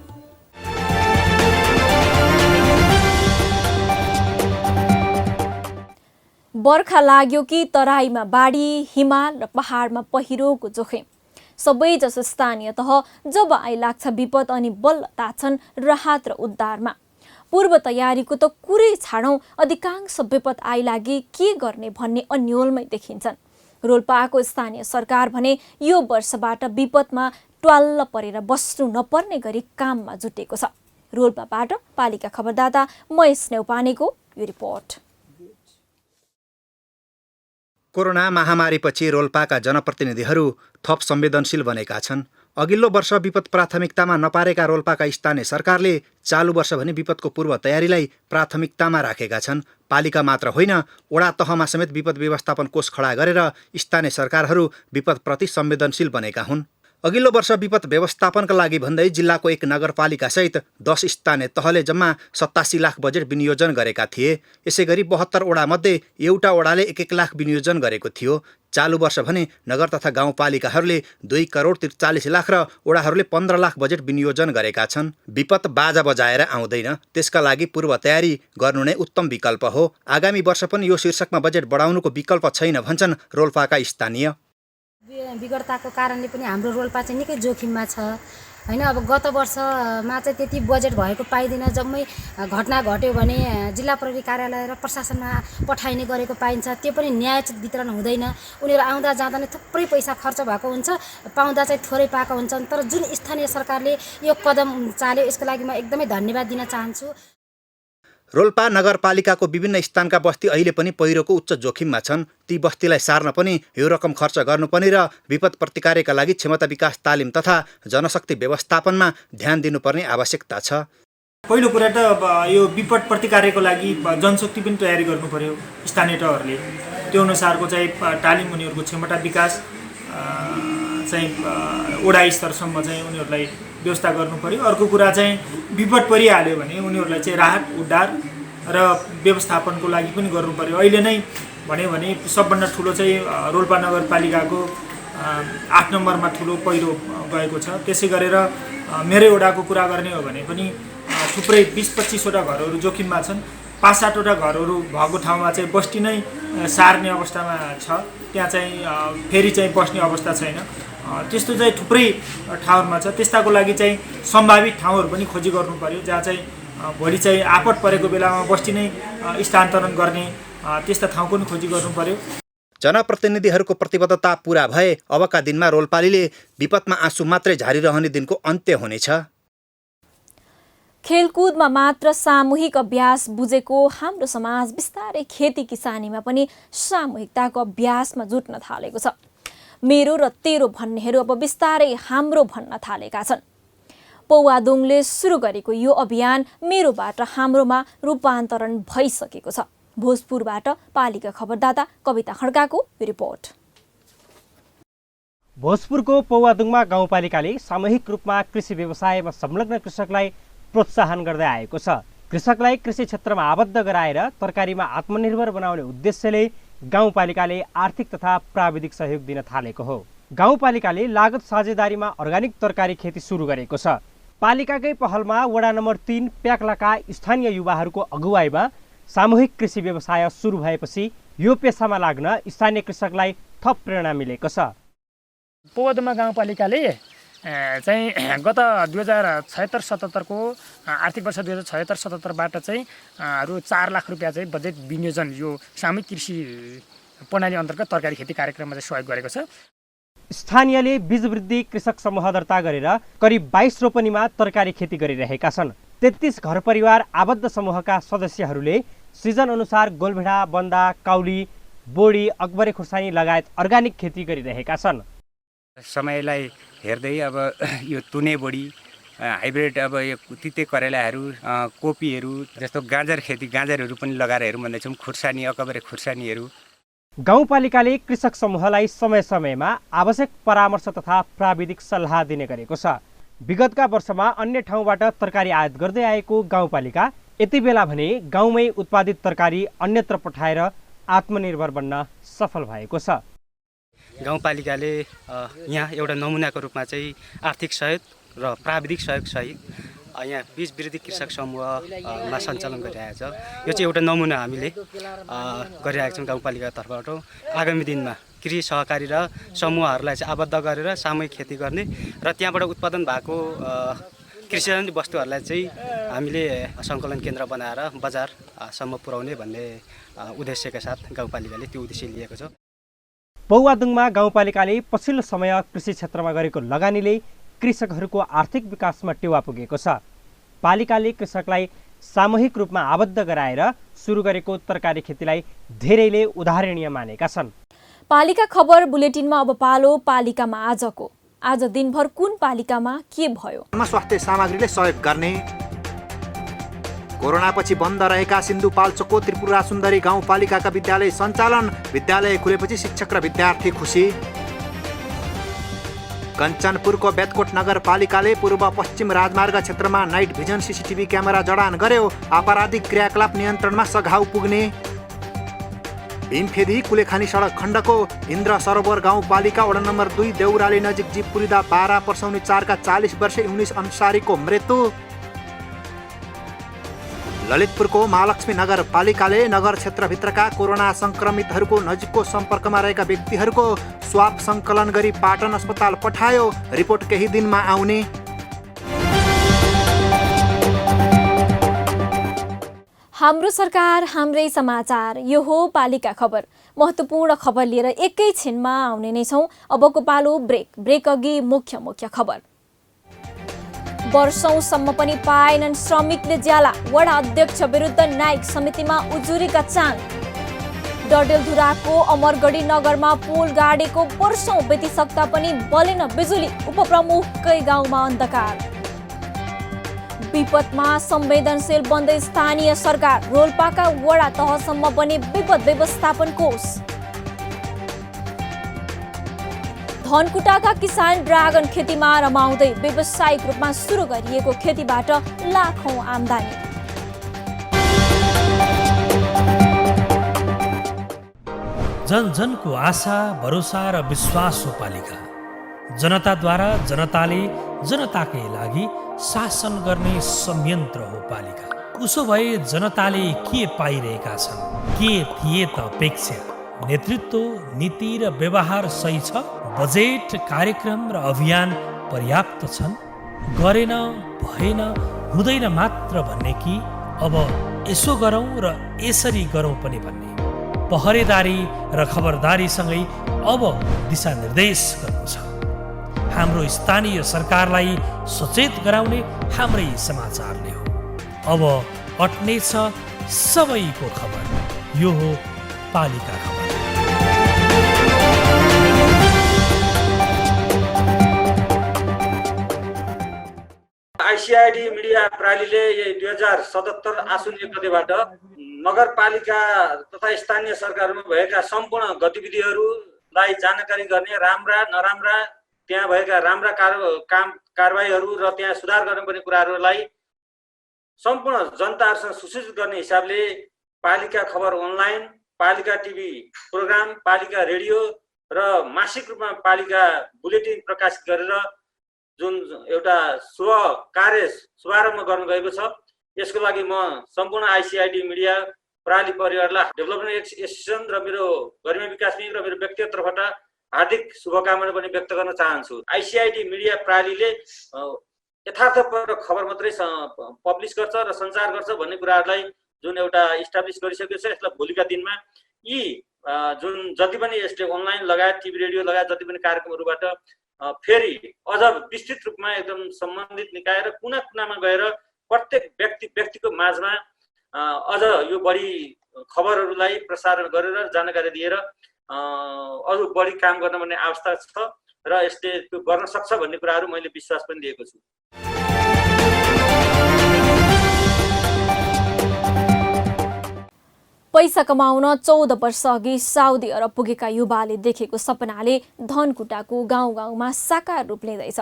बर्खा लाग्यो कि तराईमा बाढी, हिमाल र पहाडमा पहिरोको जोखिम। सबैजसो स्थानीय तह जब आइलाग्छ विपद अनि बल्ल ताछन् राहत र उद्धारमा। पूर्व तयारीको त कुरै छाडौँ, अधिकांश विपद आइलागे के गर्ने भन्ने अन्योलमै देखिन्छन्। रोल्पाको स्थानीय सरकार भने यो वर्षबाट विपदमा ट्वाल्ल परेर बस्नु नपर्ने गरी काममा जुटेको छ। रोल्पाबाट पालिका खबरदाता महेश नेउपानेको यो रिपोर्ट। कोरोना महामारीपछि रोल्पाका जनप्रतिनिधिहरू थप संवेदनशील बनेका छन्। अघिल्लो वर्ष विपद प्राथमिकतामा नपारेका रोल्पाका स्थानीय सरकारले चालु वर्ष भने विपदको पूर्व तयारीलाई प्राथमिकतामा राखेका छन्। पालिका मात्र होइन, वडा तहमा समेत विपद व्यवस्थापन कोष खडा गरेर स्थानीय सरकारहरू विपदप्रति संवेदनशील बनेका हुन्। अघिल्लो वर्ष विपद व्यवस्थापनका लागि भन्दै जिल्लाको 1 नगरपालिकासहित 10 स्थानीय तहले जम्मा 87 लाख बजेट विनियोजन गरेका थिए। यसैगरी 72 वडामध्ये एउटा वडाले 1-1 लाख विनियोजन गरेको थियो। चालु वर्ष भने नगर तथा गाउँपालिकाहरूले 2 करोड 43 लाख र वडाहरूले 15 लाख बजेट विनियोजन गरेका छन्। विपद बाजा बजाएर आउँदैन, त्यसका लागि पूर्व तयारी गर्नु नै उत्तम विकल्प हो। आगामी वर्ष पनि यो शीर्षकमा बजेट बढाउनुको विकल्प छैन भन्छन् रोल्पाका स्थानीय। विगतताको कारणले पनि हाम्रो रोल्पा चाहिँ निकै जोखिममा छ हैन। अब गत वर्षमा चाहिँ त्यति बजेट भएको पाइँदैन। जम्मै घटना घट्यो भने जिल्ला प्रहरी कार्यालय र प्रशासनमा पठाइने गरेको पाइन्छ, त्यो पनि न्यायोचित वितरण हुँदैन। उनीहरू आउँदा जाँदा नै थुप्रै पैसा खर्च भएको हुन्छ, पाउँदा चाहिँ थोरै पाएका हुन्छन्। तर जुन स्थानीय सरकारले यो कदम चाल्यो यसको लागि म एकदमै धन्यवाद दिन चाहन्छु। रोल्पा नगरपालिकाको विभिन्न स्थानका बस्ती अहिले पनि पहिरोको उच्च जोखिममा छन्। ती बस्तीलाई सार्न पनि यो रकम खर्च गर्नुपर्ने र विपद प्रतिकारका लागि क्षमता विकास तालिम तथा जनशक्ति व्यवस्थापनमा ध्यान दिनुपर्ने आवश्यकता छ। पहिलो कुरा त यो विपद प्रतिकारको लागि जनशक्ति पनि तयारी गर्नु पर्यो स्थानीय तहहरूले। त्यो अनुसारको चाहिँ तालिम, उनीहरूको क्षमता विकास चाहिँ वडा स्तरसम्म चाहिँ उनीहरूलाई व्यवस्था गर्नु पर्यो। अर्को कुरा चाहिँ विपद परिहाल्यो भने उनीहरूलाई चाहिँ राहत उद्धार र व्यवस्थापनको लागि पनि गर्नु पर्यो। अहिले नै भन्यो भने सबभन्दा ठुलो चाहिँ रोल्पा नगरपालिकाको 8 नम्बरमा ठुलो पहिरो गएको छ। त्यसै गरेर मेरै वडाको कुरा गर्ने हो भने पनि थुप्रै 20-25 वटा घरहरू जोखिममा छन्। 5-7 वटा घरहरू भएको ठाउँमा चाहिँ बस्ती नै सार्ने अवस्थामा छ, त्यहाँ चाहिँ फेरि चाहिँ बस्ने अवस्था छैन। त्यस्तो चाहिँ थुप्रै ठाउँहरूमा छ। त्यस्ताको लागि चाहिँ सम्भावित ठाउँहरू पनि खोजी गर्नु पर्यो, जहाँ चाहिँ भोलि चाहिँ आपत परेको बेलामा बस्ती नै स्थानान्तरण गर्ने त्यस्ता ठाउँ पनि खोजी गर्नु पर्यो। जनप्रतिनिधिहरूको प्रतिबद्धता पूरा भए अबका दिनमा रोल्पालीले विपदमा आँसु मात्रै झारिरहने दिनको अन्त्य हुनेछ। खेलकुदमा मात्र सामूहिक अभ्यास बुझेको हाम्रो समाज बिस्तारै खेती किसानीमा पनि सामूहिकताको अभ्यासमा जुट्न थालेको छ। मेरो र तेरो भन्नेहरू अब बिस्तारै हाम्रो भन्न थालेका छन्। पौवादोङले सुरु गरेको यो अभियान मेरोबाट हाम्रोमा रूपान्तरण भइसकेको छ। भोजपुरबाट पालिका खबरदाता कविता खड्काको रिपोर्ट। भोजपुरको पौवादोङमा गाउँपालिकाले सामूहिक रूपमा कृषि व्यवसायमा संलग्न कृषकलाई प्रोत्साहन गर्दै आएको छ। कृषकलाई कृषि क्षेत्रमा आबद्ध गराएर तरकारीमा आत्मनिर्भर बनाउने उद्देश्यले गाउँपालिकाले आर्थिक तथा प्राविधिक सहयोग दिन थालेको हो। गाउँपालिकाले लागत साझेदारीमा अर्गानिक तरकारी खेती सुरु गरेको छ। पालिकाकै पहलमा वडा नम्बर 3 प्याक्लाका स्थानीय युवाहरूको अगुवाईमा सामूहिक कृषि व्यवसाय सुरु भएपछि यो पेसामा लाग्न स्थानीय कृषकलाई थप प्रेरणा मिलेको छ। पौवादोङमा गाउँपालिकाले चाहिँ गत 2076-77 को आर्थिक वर्ष 2076-77बाट चाहिँ रु 4 लाख रुपियाँ चाहिँ बजेट विनियोजन यो सामूहिक कृषि प्रणाली अन्तर्गत तरकारी खेती कार्यक्रममा चाहिँ सहयोग गरेको छ। स्थानीयले बीज वृद्धि कृषक समूह दर्ता गरेर करिब 22 रोपनीमा तरकारी खेती गरिरहेका छन्। 33 घर परिवार आबद्ध समूहका सदस्यहरूले सिजन अनुसार गोलभेडा, बन्दा, काउली, बोडी, अकबरे खुर्सानी लगायत अर्गानिक खेती गरिरहेका छन्। समयलाई हेर्दै अब यो तुने बोडी, हाइब्रिड अब यो तिते करेलाहरू, कोपीहरू जस्तो गाजर खेती, गाजरहरू पनि लगाएर हेरौँ भन्दैछौँ। खुर्सानी, अकबरे खुर्सानीहरू। गाउँपालिकाले कृषक समूहलाई समय समयमा आवश्यक परामर्श तथा प्राविधिक सल्लाह दिने गरेको छ। विगतका वर्षमा अन्य ठाउँबाट तरकारी आयात गर्दै आएको गाउँपालिका यति बेला भने गाउँमै उत्पादित तरकारी अन्यत्र पठाएर आत्मनिर्भर बन्न सफल भएको छ। गाउँपालिकाले यहाँ एउटा नमुनाको रूपमा चाहिँ आर्थिक सहयोग र प्राविधिक सहयोग सहित यहाँ बीज वृद्धि कृषक समूहमा सञ्चालन गरिरहेको छ। यो चाहिँ एउटा नमुना हामीले गरिरहेका छौँ गाउँपालिका तर्फबाट। आगामी दिनमा कृषि सहकारी र समूहहरूलाई चाहिँ आबद्ध गरेर सामूहिक खेती गर्ने र त्यहाँबाट उत्पादन भएको कृषि वस्तुहरूलाई चाहिँ हामीले सङ्कलन केन्द्र बनाएर बजारसम्म पुर्याउने भन्ने उद्देश्यका साथ गाउँपालिकाले त्यो उद्देश्य लिएको छ। पौवादोङमा गाउँपालिकाले पछिल्लो समय कृषि क्षेत्रमा गरेको लगानीले कृषकहरूको आर्थिक विकासमा टेवा पुगेको छ। पालिकाले कृषकलाई सामूहिक रूपमा आबद्ध गराएर सुरु गरेको तरकारी खेतीलाई धेरैले उदाहरणीय मानेका छन्। पालिका खबर बुलेटिनमा अब पालो पालिकामा आजको। आज दिनभर कुन पालिकामा के भयो? स्वास्थ्य सामग्रीले सहयोग गर्ने। कोरोनापछि बन्द रहेका सिन्धुपाल्चोकको त्रिपुरा सुन्दरी गाउँपालिकाका विद्यालय सञ्चालन। विद्यालय खुलेपछि शिक्षक र विद्यार्थी खुसी। कञ्चनपुरको बेतकोट नगरपालिकाले पूर्व पश्चिम राजमार्ग क्षेत्रमा नाइट भिजन सीसीटीभी क्यामेरा जडान गर्यो। आपराधिक क्रियाकलाप नियन्त्रणमा सघाउ पुग्ने। भीमफेदी कुलेखानी सडक खण्डको इन्द्र सरोवर गाउँपालिका वडा नम्बर 2 देउराली नजिक जीप पुरिँदा 12 पर्साउने 4 का 40 वर्षीय युनिस अन्सारीको मृत्यु। ललितपुरको महालक्ष्मी नगरपालिकाले नगर क्षेत्रभित्रका कोरोना संक्रमितहरूको नजिकको सम्पर्कमा रहेका व्यक्तिहरूको स्वाब सङ्कलन गरी पाटन अस्पताल पठायो। रिपोर्ट केही दिनमा आउने। हाम्रो सरकार हाम्रै समाचार, यो हो पालिका खबर। महत्त्वपूर्ण खबर लिएर एकैछिनमा आउने नै छौँ। अबको पालो ब्रेक अघि मुख्य खबर। वर्षौंसम्म पनि पाएनन् श्रमिकले ज्याला। वडा अध्यक्ष विरुद्ध न्यायिक समितिमा उजुरीका चाङ। डडेलधुराको अमरगढी नगरमा पोल गाडेको वर्षौं बितिसक्दा पनि बलेन बिजुली। उपप्रमुखकै गाउँमा अन्धकार। विपदमा संवेदनशील बन्दै स्थानीय सरकार। रोल्पाका वडा तहसम्म बने विपद व्यवस्थापन कोष। धनकुटाका किसान ड्रागन खेतीमा रमाउँदै व्यावसायिक रूपमा सुरु गरिएको खेतीबाट लाखौं आम्दानी। जनजनको आशा, भरोसा र विश्वास हो पालिका। जनताद्वारा जनताले जनताकै लागि शासन गर्ने संयन्त्र हो पालिका। उसो भए जनताले के पाइरहेका छन्? के थिए त अपेक्षा? नेतृत्व, नीति र व्यवहार सही छ? बजेट, कार्यक्रम र अभियान पर्याप्त छन्? गरेन, भएन, हुँदैन मात्र भन्ने कि अब यसो गरौँ र यसरी गरौँ पनि भन्ने? पहरेदारी र खबरदारीसँगै अब दिशानिर्देश गर्नु छ। हाम्रो स्थानीय सरकारलाई सचेत गराउने हाम्रै समाचारले हो। अब अट्ने छ सबैको खबर। यो हो पालिका खबर। आइसिआइडी मिडिया प्रणालीले 2077 आश्विन 1 गतेबाट नगरपालिका तथा स्थानीय सरकारमा भएका सम्पूर्ण गतिविधिहरूलाई जानकारी गर्ने, राम्रा नराम्रा त्यहाँ भएका राम्रा कारबाहीहरू र त्यहाँ सुधार गर्नुपर्ने कुराहरूलाई सम्पूर्ण जनताहरूसँग सूचित गर्ने हिसाबले पालिका खबर अनलाइन, पालिका टिभी प्रोग्राम, पालिका रेडियो र मासिक रूपमा पालिका बुलेटिन प्रकाशित गरेर जुन एउटा शुभ कार्य शुभारम्भ गर्नु गएको छ। यसको लागि म सम्पूर्ण आइसिआइडी मिडिया प्रणाली परिवारलाई डेभलपमेन्ट एसोसिएसन र मेरो गरिमा विकास विभाग र मेरो व्यक्तिगत तर्फबाट हार्दिक शुभकामना पनि व्यक्त गर्न चाहन्छु। आइसिआइडी मिडिया प्रणालीले यथार्थपूर्ण खबर मात्रै पब्लिस गर्छ र सञ्चार गर्छ भन्ने कुराहरूलाई जुन एउटा इस्टाब्लिस गरिसकेको छ। यसलाई भोलिका दिनमा यी जुन जति पनि यसले अनलाइन लगायत टिभी रेडियो लगायत जति पनि कार्यक्रमहरूबाट फेरि अझ विस्तृत रूपमा एकदम सम्बन्धित निकाय र कुना कुनामा गएर प्रत्येक व्यक्तिको माझमा अझ यो बढी खबरहरूलाई प्रसारण गरेर जानकारी दिएर अझ बढी काम गर्न भन्ने आवश्यकता छ र यसले त्यो गर्न सक्छ भन्ने कुराहरू मैले विश्वास पनि लिएको छु। पैसा कमाउन 14 वर्ष अघि साउदी अरब पुगेका युवाले देखेको सपनाले धनकुटाको गाउँ-गाउँमा साकार रूप लिँदैछ।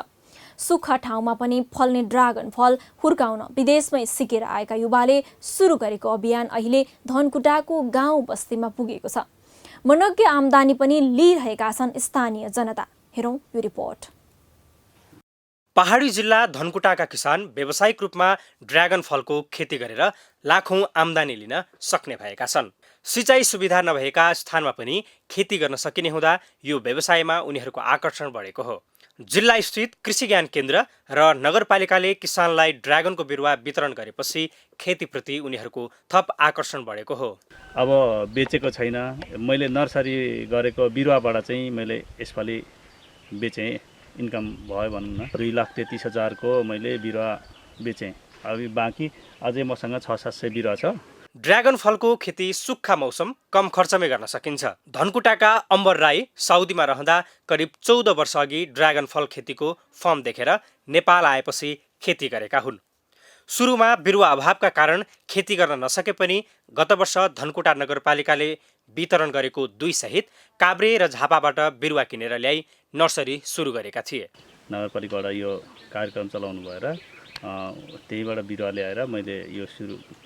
सुक्खा ठाउँमा पनि फल्ने ड्रागन फल हुर्काउन विदेशमै सिकेर आएका युवाले सुरु गरेको अभियान अहिले धनकुटाको गाउँ बस्तीमा पुगेको छ। मनग्य आम्दानी पनि लिइरहेका छन् स्थानीय जनता। हेरौँ यो रिपोर्ट। पहाडी जिल्ला धनकुटाका किसान व्यावसायिक रूपमा ड्रागन फलको खेती गरेर लाखौं आम्दानी लिन सक्ने भएका छन्। सिँचाइ सुविधा नभएका स्थानमा पनि खेती गर्न सकिने हुँदा यो व्यवसायमा उनीहरूको आकर्षण बढेको हो। जिल्ला स्थित कृषि ज्ञान केन्द्र र नगरपालिकाले किसानलाई ड्रागनको बिरुवा वितरण गरेपछि खेतीप्रति उनीहरूको थप आकर्षण बढेको हो। अब बेचेको छैन, मैले नर्सरी गरेको बिरुवाबाट चाहिँ मैले यसपालि बेचेँ, इन्कम भयो भनौँ न। 2,33,000 को मैले बिरुवा बेचेँ। अब बाँकी अझै मसँग 600-700 बिरुवा छ। ड्रागन फलको खेती सुक्खा मौसम कम खर्चमै गर्न सकिन्छ। धनकुटाका अम्बर राई साउदीमा रहँदा करिब 14 वर्ष अघि ड्रागन फल खेतीको फर्म देखेर नेपाल आएपछि खेती गरेका हुन्। सुरुमा बिरुवा अभावका कारण खेती गर्न नसके पनि गत वर्ष धनकुटा नगरपालिकाले वितरण गरेको 2 सहित काभ्रे र झापाबाट बिरुवा किनेर ल्याई नर्सरी सुरु गरेका थिए। नगरपालिकाबाट यो कार्यक्रम चलाउनु भएर त्यहीबाट बिरुवा ल्याएर मैले यो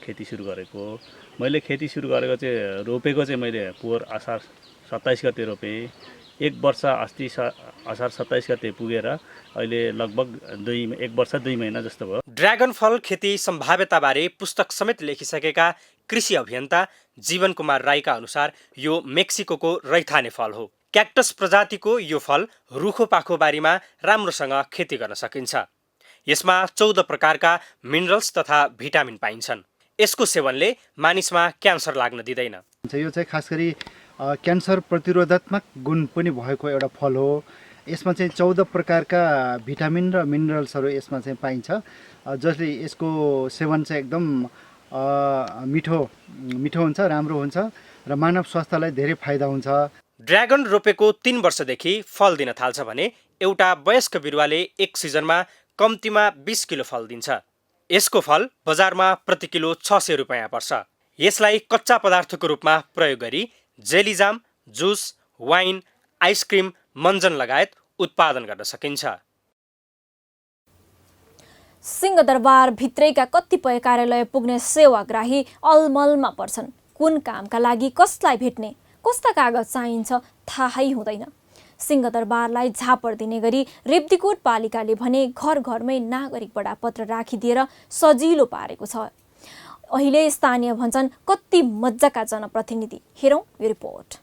खेती सुरु गरेको। मैले खेती सुरु गरेको चाहिँ रोपेको चाहिँ मैले पोहोर असार 27 गते रोपेँ। 1 वर्ष अस्ति असार 27 गते पुगेर अहिले लगभग 1 वर्ष 2 महिना जस्तो भयो। ड्र्यागन फल खेती सम्भाव्यताबारे पुस्तक समेत लेखिसकेका कृषि अभियन्ता जीवन कुमार राईका अनुसार यो मेक्सिकोको रैथाने फल हो। क्याक्टस प्रजातिको यो फल रुखो पाखो बारीमा राम्रोसँग खेती गर्न सकिन्छ। यसमा 14 प्रकारका मिनरल्स तथा भिटामिन पाइन्छन्। यसको सेवनले मानिसमा क्यान्सर लाग्न दिँदैन। यो चाहिँ खास गरी क्यान्सर प्रतिरोधात्मक गुण पनि भएको एउटा फल हो। यसमा चाहिँ 14 प्रकारका भिटामिन र मिनरल्सहरू यसमा चाहिँ पाइन्छ, जसले यसको सेवन चाहिँ एकदम मिठो हुन्छ, राम्रो हुन्छ र मानव स्वास्थ्यलाई धेरै फाइदा हुन्छ। ड्र्यागन रोपेको 3 वर्षदेखि फल दिन थाल्छ भने एउटा वयस्क बिरुवाले एक सिजनमा कम्तीमा 20 किलो फल दिन्छ। यसको फल बजारमा प्रति किलो 600 रुपैयाँ पर्छ। यसलाई कच्चा पदार्थको रूपमा प्रयोग गरी जेलीजाम, जुस, वाइन, आइसक्रिम, मञ्जन लगायत उत्पादन गर्न सकिन्छ। सिंहदरबार भित्रैका कतिपय कार्यालय पुग्ने सेवाग्राही अलमलमा पर्छन्। कुन कामका लागि कसलाई भेट्ने, कस्ता कागज चाहिन्छ थाहै हुँदैन। सिंहदरबारलाई झापड दिने गरी रिब्दीकोट पालिकाले भने घर घरमै नागरिक बडापत्र राखिदिएर सजिलो पारेको छ। अहिले स्थानीय भन्छन् कति मज्जाका जनप्रतिनिधि। हेरौँ यो रिपोर्ट।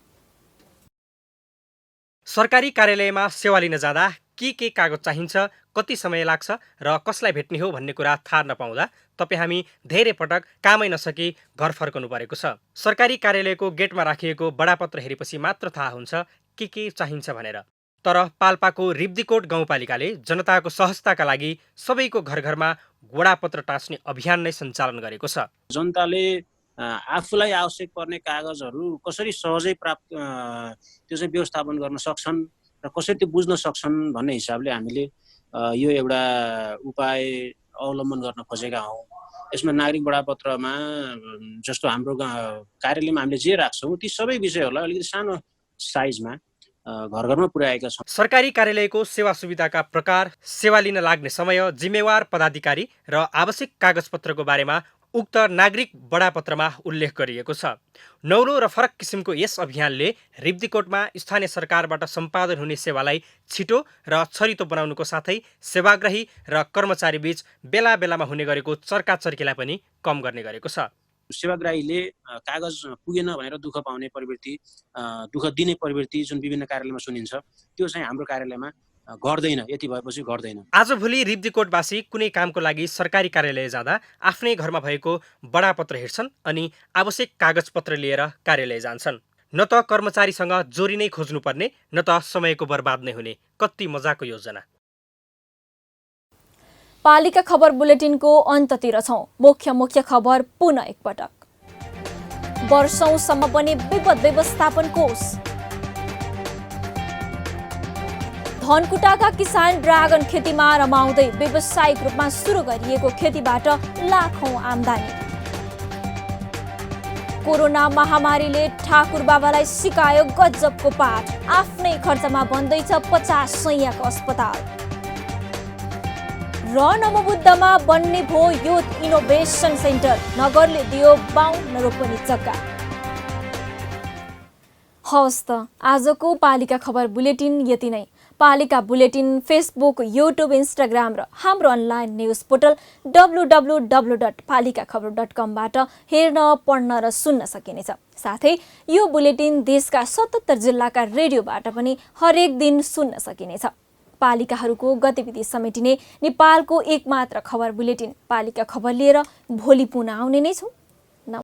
सरकारी कार्यालयमा सेवा लिन जाँदा के कागज चाहिन्छ, कति समय लाग्छ र कसलाई भेट्ने हो भन्ने कुरा थाहा नपाउँदा तपाईँ हामी धेरै पटक कामै नसकी घर फर्कनु परेको छ। सरकारी कार्यालयको गेटमा राखिएको बडापत्र हेरेपछि मात्र थाहा हुन्छ के चाहिन्छ भनेर। तर पाल्पाको रिब्दीकोट गाउँपालिकाले जनताको सहजताका लागि सबैको घर घरमा बडापत्र टाँच्ने अभियान नै सञ्चालन गरेको छ। जनताले आफूलाई आवश्यक पर्ने कागजहरू कसरी सहजै प्राप्त त्यो चाहिँ व्यवस्थापन गर्न सक्छन् र कसरी त्यो बुझ्न सक्छन् भन्ने हिसाबले हामीले यो एउटा उपाय अवलम्बन गर्न खोजेका हौँ। यसमा नागरिक बडापत्रमा जस्तो हाम्रो कार्यालयमा हामीले जे राख्छौँ ती सबै विषयहरूलाई अलिकति सानो साइजमा घर घरमा पुर्याएका छौँ। सरकारी कार्यालयको सेवा सुविधाका प्रकार, सेवा लिन लाग्ने समय, जिम्मेवार पदाधिकारी र आवश्यक कागजपत्रको बारेमा उक्त नागरिक बडापत्रमा उल्लेख गरिएको छ। नौलो र फरक किसिमको यस अभियानले रिब्दीकोटमा स्थानीय सरकारबाट सम्पादन हुने सेवालाई छिटो र छरितो बनाउनुको साथै सेवाग्राही र कर्मचारी बीच बेला बेलामा हुने गरेको चर्काचर्कीलाई पनि कम गर्ने गरेको छ। सेवाग्राहीले कागज पुगेन भनेर दुःख पाउने प्रवृत्ति, दुःख दिने प्रवृत्ति जुन विभिन्न कार्यालयमा सुनिन्छ त्यो चाहिँ हाम्रो कार्यालयमा गर्दैन। यति भएपछि गर्दैन। आजभोलि रिब्दीकोटवासी कुनै कामको लागि सरकारी कार्यालय जाँदा आफ्नै घरमा भएको बडापत्र हेर्छन् अनि आवश्यक कागजपत्र लिएर कार्यालय जान्छन्। न त कर्मचारीसँग जोरी नै खोज्नुपर्ने, न त समयको बर्बाद नै हुने। कति मजाको योजना। पालिका खबर बुलेटिनको अन्ततिर छौं। मुख्य खबर पुनः एकपटक। वर्षौंसम्म पनि विपद व्यवस्थापन कोष। धनकुटाका किसान ड्रागन खेतीमा रमाउँदै व्यावसायिक रूपमा सुरु गरिएको खेतीबाट लाखौं आम्दानी। कोरोना महामारीले ठाकुर बाबालाई सिकायो गजबको पाठ। आफ्नै खर्चमा बन्दैछ 50 शैय्याको अस्पताल। र नमोबुद्धमा बन्ने भो युथ इनोभेसन सेन्टर। नगरले दियो 52 रोपनी जग्गा। हवस् त आजको पालिका खबर बुलेटिन यति नै। पालिका बुलेटिन फेसबुक, युट्युब, इन्स्टाग्राम र हाम्रो अनलाइन न्युज पोर्टल www.palikakhbar.com बाट हेर्न, पढ्न र सुन्न सकिनेछ। साथै यो बुलेटिन देशका 77 जिल्लाका रेडियोबाट पनि हरेक दिन सुन्न सकिनेछ। पालिकाहरूको गतिविधि समेटिने नेपालको एकमात्र खबर बुलेटिन पालिका खबर लिएर भोलि पुनः आउने नै छौँ।